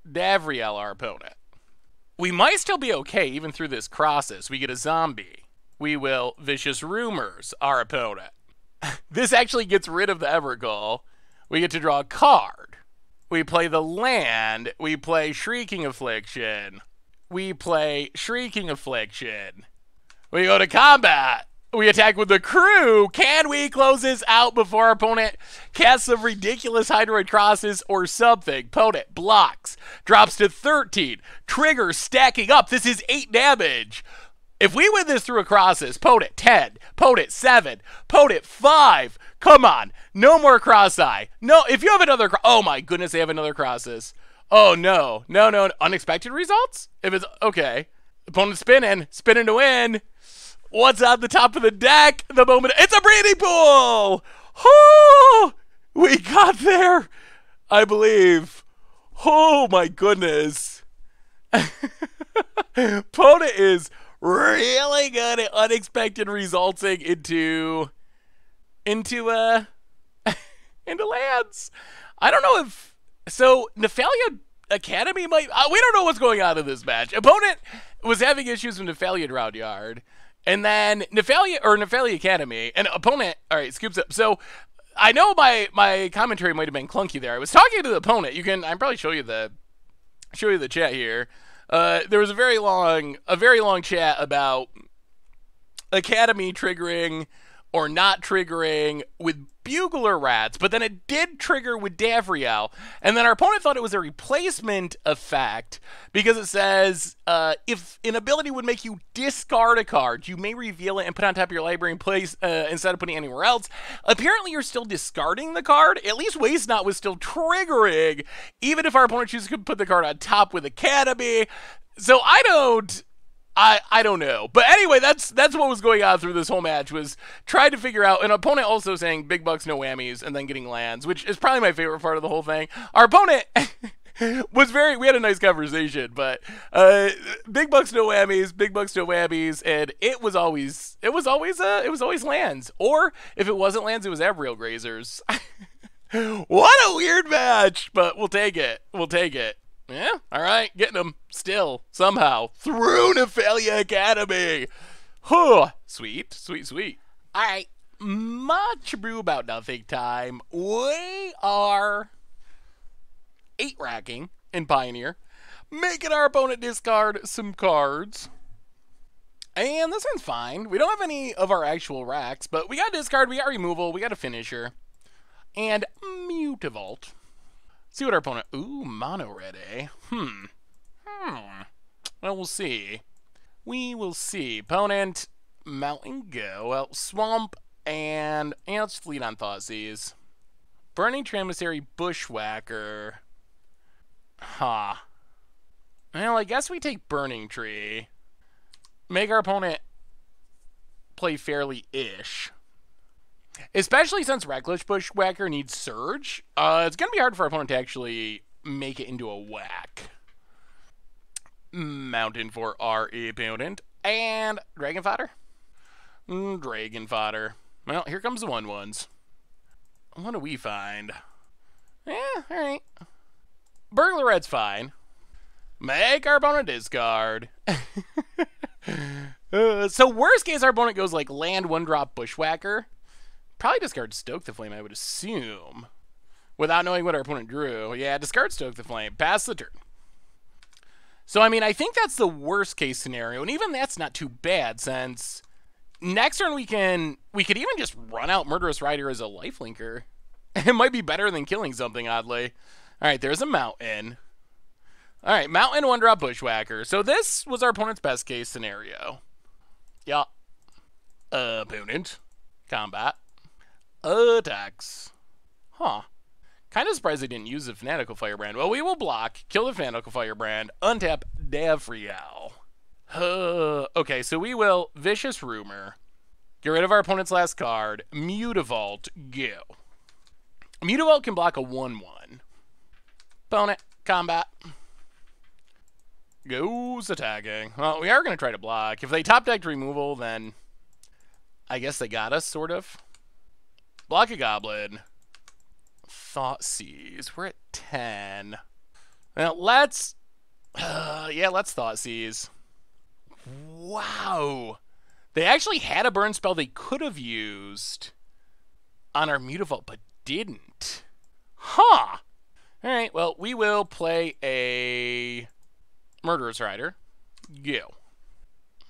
Davriel our opponent. We might still be okay even through this Crosses. We get a zombie. We will Vicious Rumors our opponent. This actually gets rid of the Evergaol. We get to draw a card. We play the land. We play Shrieking Affliction. We play Shrieking Affliction. We go to combat. We attack with the crew. Can we close this out before our opponent casts some ridiculous Hydroid Crosses or something? Opponent blocks. Drops to 13. Trigger stacking up. This is 8 damage. If we win this through a Crosses, opponent 10. Opponent 7. Opponent 5. Come on. No more Cross-Eye. No, if you have another... Oh my goodness, they have another Crosses. Oh no. No, no. Unexpected results? If it's... Okay. Opponent spinning. Spinning to win. What's on the top of the deck? The moment... It's a breeding pool! Oh! We got there! I believe. Oh my goodness. Opponent is really good at unexpected resulting into lands. I don't know if... So, Nephalia Academy might... we don't know what's going on in this match. Opponent was having issues with Nephalia Drowned Yard. And then Nephalia Academy, and opponent, all right, scoops up. So I know my commentary might have been clunky there. I was talking to the opponent. I'll probably show you the chat here. There was a very long chat about Academy triggering or not triggering with Bugler Rats, but then it did trigger with Davriel, and then our opponent thought it was a replacement effect because it says if an ability would make you discard a card, you may reveal it and put it on top of your library and place instead of putting it anywhere else. Apparently you're still discarding the card. At least Waste Not was still triggering, even if our opponent chooses to put the card on top with Academy. So I don't know. But anyway, that's what was going on through this whole match, was trying to figure out, an opponent also saying big bucks, no whammies, and then getting lands, which is probably my favorite part of the whole thing. Our opponent was we had a nice conversation, but big bucks, no whammies, big bucks, no whammies, and it was always lands. Or if it wasn't lands, it was Abrew Grazers. What a weird match, but we'll take it. We'll take it. Yeah, all right, getting them still, somehow, through Nephalia Academy. Huh, sweet, sweet, sweet. All right, much brew about nothing time. We are 8-racking in Pioneer, making our opponent discard some cards. And this one's fine. We don't have any of our actual racks, but we got discard, we got removal, we got a finisher, and Mutavault. See what our opponent... Ooh, mono red, eh? Well, we'll see. We will see. Opponent, Mountain Go. Well, Swamp, and let's Fleet on Thoughtseize. Burning Tremissary, Bushwhacker. Huh. Well, I guess we take Burning Tree. Make our opponent play fairly-ish. Especially since Reckless Bushwhacker needs Surge, it's going to be hard for our opponent to actually make it into a whack. Mountain for our opponent. And Dragon Fodder? Dragon Fodder. Well, here comes the 1/1s. What do we find? Yeah, alright. Burglar Red's fine. Make our opponent discard. So worst case, our opponent goes like land 1-drop Bushwhacker. Probably discard Stoke the Flame, I would assume. Without knowing what our opponent drew. Yeah, discard Stoke the Flame. Pass the turn. So, I mean, I think that's the worst case scenario. And even that's not too bad, since next turn we could even just run out Murderous Rider as a lifelinker. It might be better than killing something, oddly. Alright, there's a mountain. Alright, Mountain, 1-drop Bushwhacker. So this was our opponent's best case scenario. Yeah. Opponent. Combat. Attacks. Huh. Kind of surprised they didn't use the Fanatical Firebrand. Well, we will block, kill the Fanatical Firebrand, untap Davriel. Okay, so we will Vicious Rumor. Get rid of our opponent's last card. Mutavault, go. Mutavault can block a 1-1. Opponent, combat. Goes attacking. Well, we are going to try to block. If they top decked removal, then I guess they got us, sort of. Block a goblin. Thoughtseize. We're at 10. Well, let's... yeah, let's Thoughtseize. Wow. They actually had a burn spell they could have used on our Mutavault, but didn't. Huh. Alright, well, we will play a Murderous Rider. Go.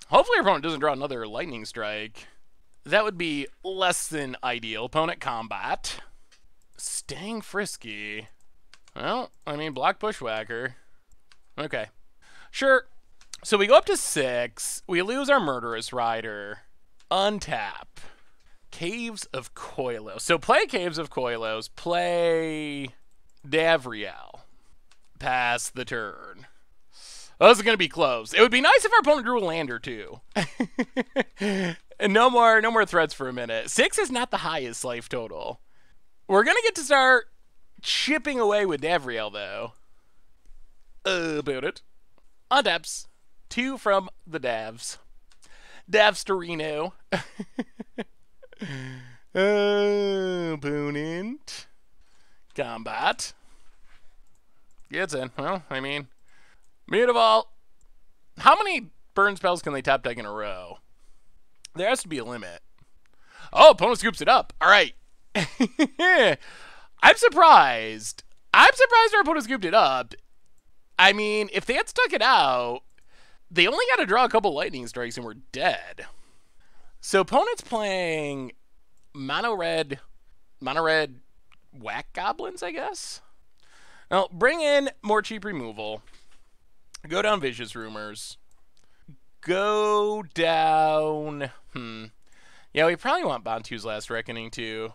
Hopefully our opponent doesn't draw another Lightning Strike. That would be less than ideal. Opponent combat. Staying frisky. Well, I mean, block Bushwhacker. Okay. Sure. So we go up to 6. We lose our Murderous Rider. Untap. Caves of Koilos. So play Caves of Koilos. Play Davriel. Pass the turn. Oh, this is going to be close. It would be nice if our opponent drew a land or two. And no more threats for a minute. 6 is not the highest life total. We're going to get to start chipping away with Davriel, though. About it. Untaps. 2 from the Davs. Davsterino. Opponent. Combat. Gets in. Well, I mean, Mutavault. How many burn spells can they top deck in a row? There has to be a limit. Oh, opponent scoops it up. All right. I'm surprised. I'm surprised our opponent scooped it up. I mean, if they had stuck it out, they only got to draw a couple lightning strikes and we're dead. So opponent's playing mono red whack goblins, I guess. Now, bring in more cheap removal. Go down Vicious Rumors. Go down... Yeah, we probably want Bantu's Last Reckoning, too.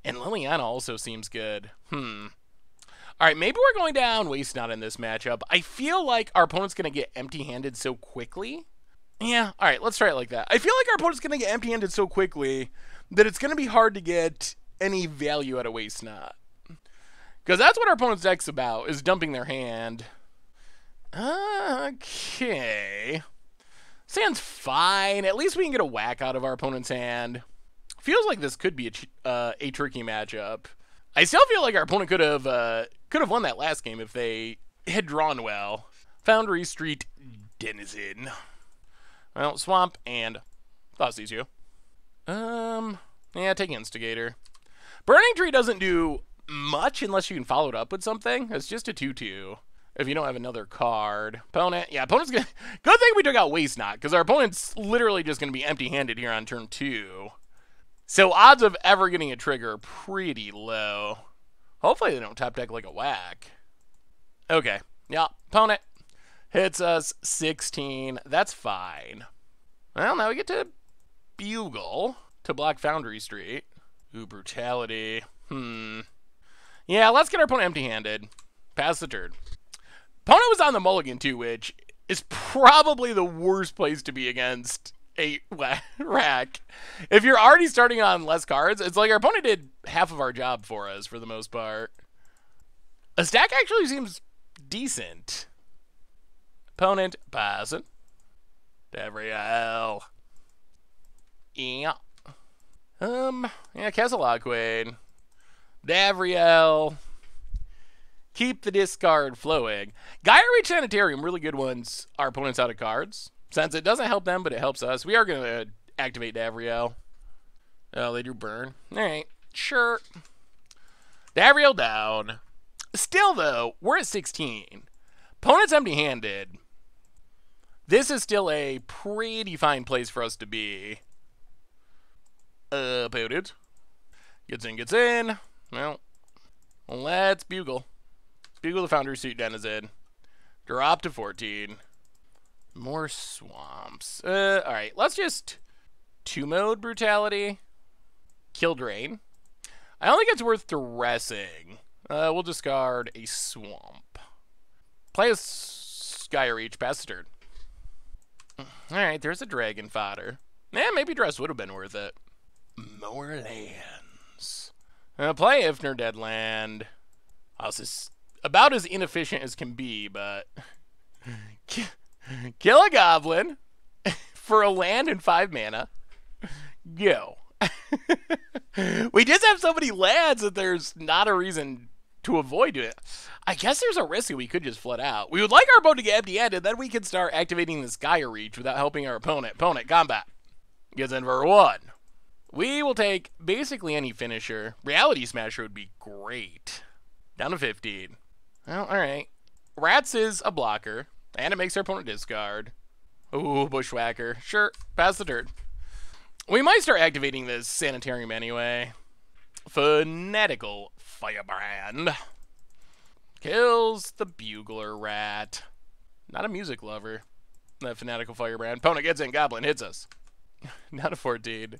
And Liliana also seems good. Alright, maybe we're going down Waste Not in this matchup. I feel like our opponent's going to get empty-handed so quickly. Yeah, alright, let's try it like that. I feel like our opponent's going to get empty-handed so quickly that it's going to be hard to get any value out of Waste Not. Because that's what our opponent's deck's about, is dumping their hand. Okay. Sand's fine. At least we can get a whack out of our opponent's hand. Feels like this could be a tricky matchup. I still feel like our opponent could have won that last game if they had drawn well. Foundry Street Denizen. Well, Swamp and Thoughtseize you. Yeah, take Instigator. Burning Tree doesn't do much unless you can follow it up with something. It's just a 2/2. If you don't have another card. Opponent, yeah, opponent's gonna... Good thing we took out Waste Not, because our opponent's literally just going to be empty-handed here on turn 2. So odds of ever getting a trigger are pretty low. Hopefully they don't top deck like a whack. Okay, yeah, opponent hits us 16. That's fine. Well, now we get to Bugle to block Foundry Street. Ooh, Brutality. Yeah, let's get our opponent empty-handed. Pass the turn. Opponent was on the mulligan too, which is probably the worst place to be against a rack. If you're already starting on less cards, it's like our opponent did half of our job for us for the most part. A stack actually seems decent. Opponent, pass it. Davriel. Yeah. Yeah, Castle Lockwain. Davriel. Keep the discard flowing. Gaia Reach Sanitarium, really good ones. Our opponent's out of cards. Since it doesn't help them, but it helps us, we are going to activate Davriel. Oh, they drew Burn. Alright, sure. Davriel down. Still, though, we're at 16. Opponent's empty-handed. This is still a pretty fine place for us to be. Opponent. Gets in. Well, let's Bugle. Bugle the Foundry Street Denizen. Drop to 14. More swamps. Alright, let's just 2-mode Brutality. Kill Drain. I don't think it's worth dressing. We'll discard a swamp. Play a Sky Reach, pass the turn. Alright, there's a dragon fodder. Maybe dress would have been worth it. More lands. Play Ifnir Deadland. Oh, this is about as inefficient as can be, but... Kill a goblin for a land and 5 mana. Go. We just have so many lands that there's not a reason to avoid it. I guess there's a risk that we could just flood out. We would like our opponent to get empty-handed, then we can start activating the Sky Reach without helping our opponent. Opponent, combat. Gets in for 1. We will take basically any finisher. Reality Smasher would be great. Down to 15. Well, alright. Rats is a blocker, and it makes our opponent discard. Ooh, Bushwhacker. Sure, pass the turn. We might start activating this Sanitarium anyway. Fanatical Firebrand. Kills the Bugler Rat. Not a music lover. That Fanatical Firebrand. Opponent gets in, Goblin hits us. Not a 14.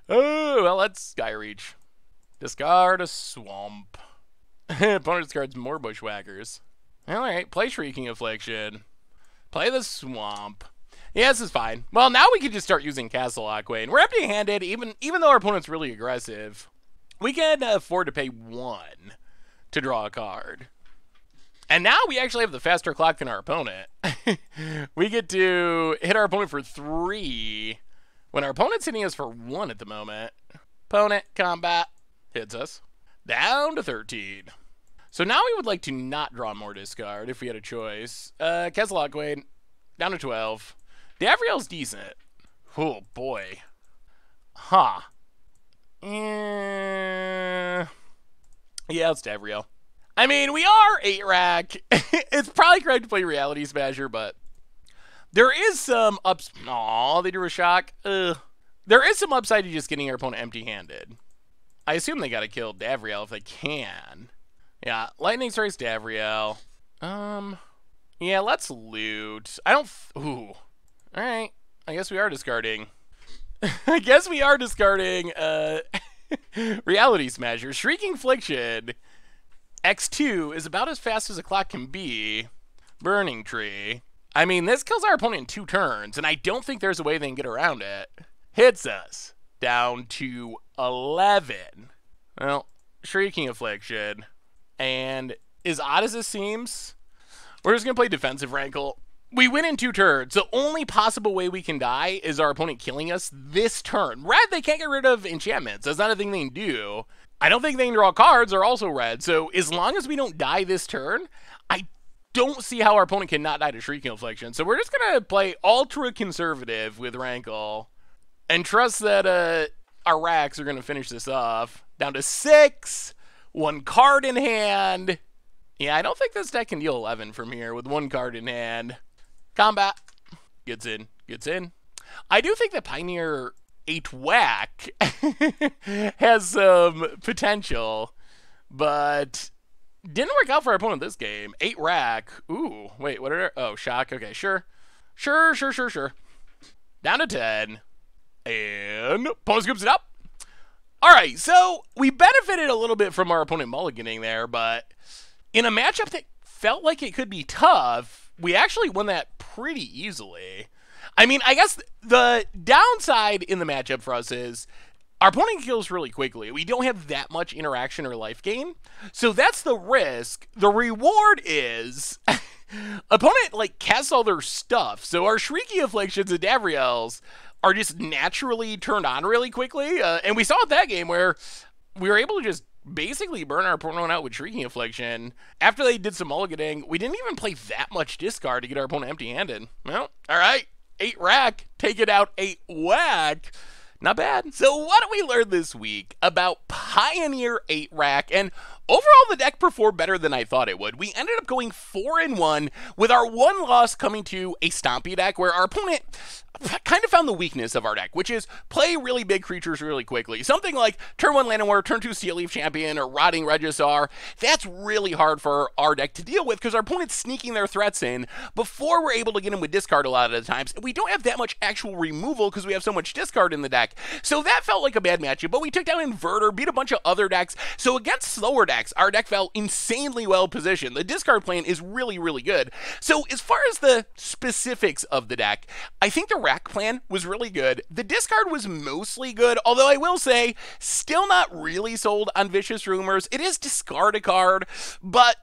Oh, well, let's Sky Reach. Discard a Swamp. Opponent discards more Bushwhackers. Alright, play Shrieking Affliction. Play the Swamp. Yeah, this is fine. Well, now we can just start using Castle Lockway. And we're empty-handed, even though our opponent's really aggressive. We can afford to pay 1 to draw a card. And now we actually have the faster clock than our opponent. We get to hit our opponent for 3 when our opponent's hitting us for 1 at the moment. Opponent, combat, hits us. Down to 13. So now we would like to not draw more discard if we had a choice. Castle Lockway, down to 12. Davriel's decent. Oh, boy. Huh. Yeah, it's Davriel. I mean, we are 8-rack. It's probably correct to play Reality Smasher, but there is some ups. Aw, they drew a shock. There is some upside to just getting our opponent empty-handed. I assume they gotta kill Davriel if they can. Yeah, Lightning Strikes Davriel. Yeah, let's loot. I don't. Ooh. Alright. I guess we are discarding. I guess we are discarding Reality Smasher. Shrieking Affliction. X2 is about as fast as a clock can be. Burning Tree. I mean, this kills our opponent in 2 turns, and I don't think there's a way they can get around it. Hits us. Down to 11. Well, Shrieking Affliction. And as odd as this seems, we're just going to play Defensive Rankle. We win in 2 turns. The only possible way we can die is our opponent killing us this turn. Red, they can't get rid of enchantments. That's not a thing they can do. I don't think they can draw cards. They're also red. So as long as we don't die this turn, I don't see how our opponent cannot die to Shrieking Affliction. So we're just going to play ultra conservative with Rankle and trust that our racks are going to finish this off. Down to 6. 1 card in hand. Yeah, I don't think this deck can deal 11 from here with 1 card in hand. Combat. Gets in. Gets in. I do think that Pioneer 8-whack has some potential, but didn't work out for our opponent this game. 8-rack. Ooh, wait, what are... Oh, shock. Okay, sure. Sure. Down to 10. And opponent scoops it up. All right, so we benefited a little bit from our opponent mulliganing there, but in a matchup that felt like it could be tough, we actually won that pretty easily. I mean, I guess the downside in the matchup for us is our opponent kills really quickly. We don't have that much interaction or life gain, so that's the risk. The reward is opponent, like, casts all their stuff, so our Shrieking Afflictions and Davriels are just naturally turned on really quickly. And we saw it that game where we were able to just basically burn our opponent out with Shrieking Affliction. After they did some mulliganing, we didn't even play that much discard to get our opponent empty-handed. Well, all right. 8-rack, take it out 8-whack. Not bad. So what did we learn this week about Pioneer 8-rack? And Overall, the deck performed better than I thought it would. We ended up going 4-1 with our one loss coming to a Stompy deck where our opponent kind of found the weakness of our deck, which is play really big creatures really quickly. Something like turn 1 Land & War, turn 2 Steel Leaf Champion, or Rotting Regisaur. That's really hard for our deck to deal with because our opponent's sneaking their threats in before we're able to get them with discard a lot of the times. And we don't have that much actual removal because we have so much discard in the deck. So that felt like a bad matchup, but we took down Inverter, beat a bunch of other decks. So against slower decks, our deck felt insanely well positioned. The discard plan is really, really good. So as far as the specifics of the deck, I think the rack plan was really good. The discard was mostly good, although I will say, still not really sold on Vicious Rumors. It is discard a card, but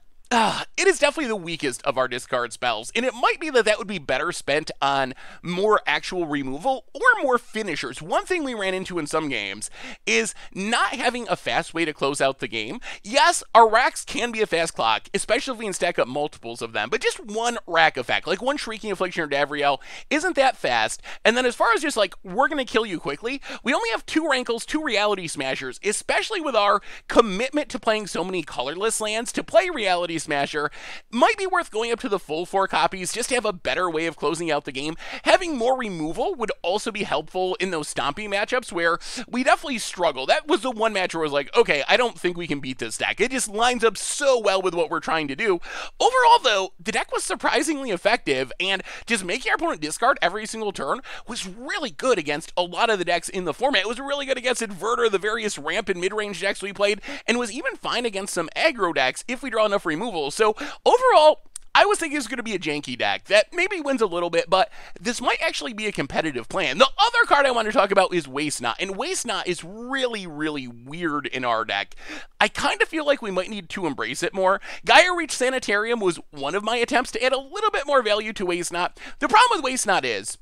it is definitely the weakest of our discard spells, and it might be that that would be better spent on more actual removal or more finishers. One thing we ran into in some games is not having a fast way to close out the game. Yes, our racks can be a fast clock, especially if we can stack up multiples of them, but just one rack effect, like one Shrieking Affliction or Davriel, isn't that fast. And then as far as just like, we're going to kill you quickly, we only have 2 Rankles, 2 Reality Smashers, especially with our commitment to playing so many colorless lands. To play Reality Smasher might be worth going up to the full 4 copies just to have a better way of closing out the game. Having more removal would also be helpful in those Stompy matchups where we definitely struggle. That was the one match where I was like, okay, I don't think we can beat this deck. It just lines up so well with what we're trying to do. Overall, though, the deck was surprisingly effective, and just making our opponent discard every single turn was really good against a lot of the decks in the format. It was really good against Inverter, the various ramp and mid-range decks we played, and was even fine against some aggro decks if we draw enough removal. So overall, I was thinking it was going to be a janky deck that maybe wins a little bit, but this might actually be a competitive plan. The other card I want to talk about is Waste Not, and Waste Not is really, really weird in our deck. I kind of feel like we might need to embrace it more. Gaia Reach Sanitarium was one of my attempts to add a little bit more value to Waste Not. The problem with Waste Not is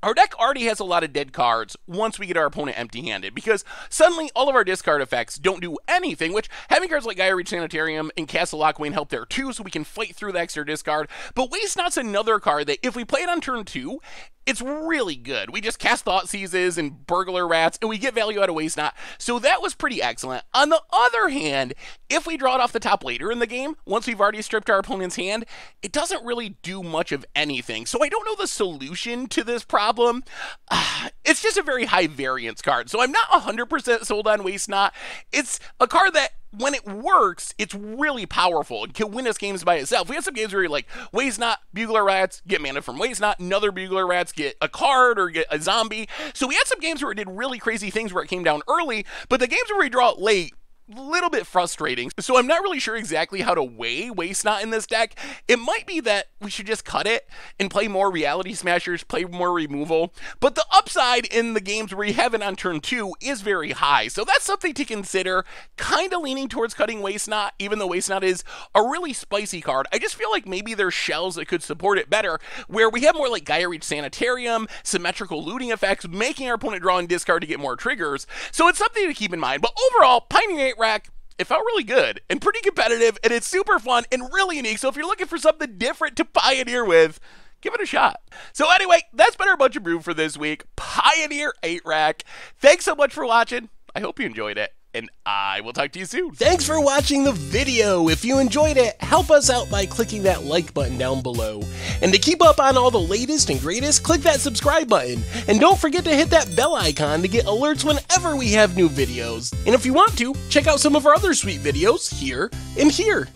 our deck already has a lot of dead cards once we get our opponent empty-handed, because suddenly all of our discard effects don't do anything, which having cards like Gaia Reach Sanitarium and Castle Lockwain help there too, so we can fight through the extra discard. But Waste Not's another card that if we play it on turn 2, it's really good. We just cast Thoughtseizes and Burglar Rats, and we get value out of Waste Not, so that was pretty excellent. On the other hand, if we draw it off the top later in the game, once we've already stripped our opponent's hand, it doesn't really do much of anything. So I don't know the solution to this problem. It's just a very high variance card, so I'm not 100% sold on Waste Not. It's a card that, when it works, it's really powerful and can win us games by itself. We had some games where you're like, Waste Not, Bugler Rats, get mana from Waste Not, another Bugler Rats, get a card or get a zombie. So we had some games where it did really crazy things where it came down early, but the games where we draw it late, little bit frustrating. So I'm not really sure exactly how to weigh Waste Not in this deck. It might be that we should just cut it and play more Reality Smashers, play more removal. But the upside in the games where you have it on turn 2 is very high. So that's something to consider. Kind of leaning towards cutting Waste Not, even though Waste Not is a really spicy card. I just feel like maybe there's shells that could support it better, where we have more like Gaia Reach Sanitarium, symmetrical looting effects, making our opponent draw and discard to get more triggers. So it's something to keep in mind. But overall, Pioneer 8 rack, it felt really good and pretty competitive, and it's super fun and really unique. So if you're looking for something different to pioneer with, give it a shot. So anyway, that's been our Bunch of Brew for this week. Pioneer 8 rack. Thanks so much for watching. I hope you enjoyed it, and I will talk to you soon. Thanks for watching the video. If you enjoyed it, help us out by clicking that like button down below. And to keep up on all the latest and greatest, click that subscribe button. And don't forget to hit that bell icon to get alerts whenever we have new videos. And if you want to, check out some of our other sweet videos here and here.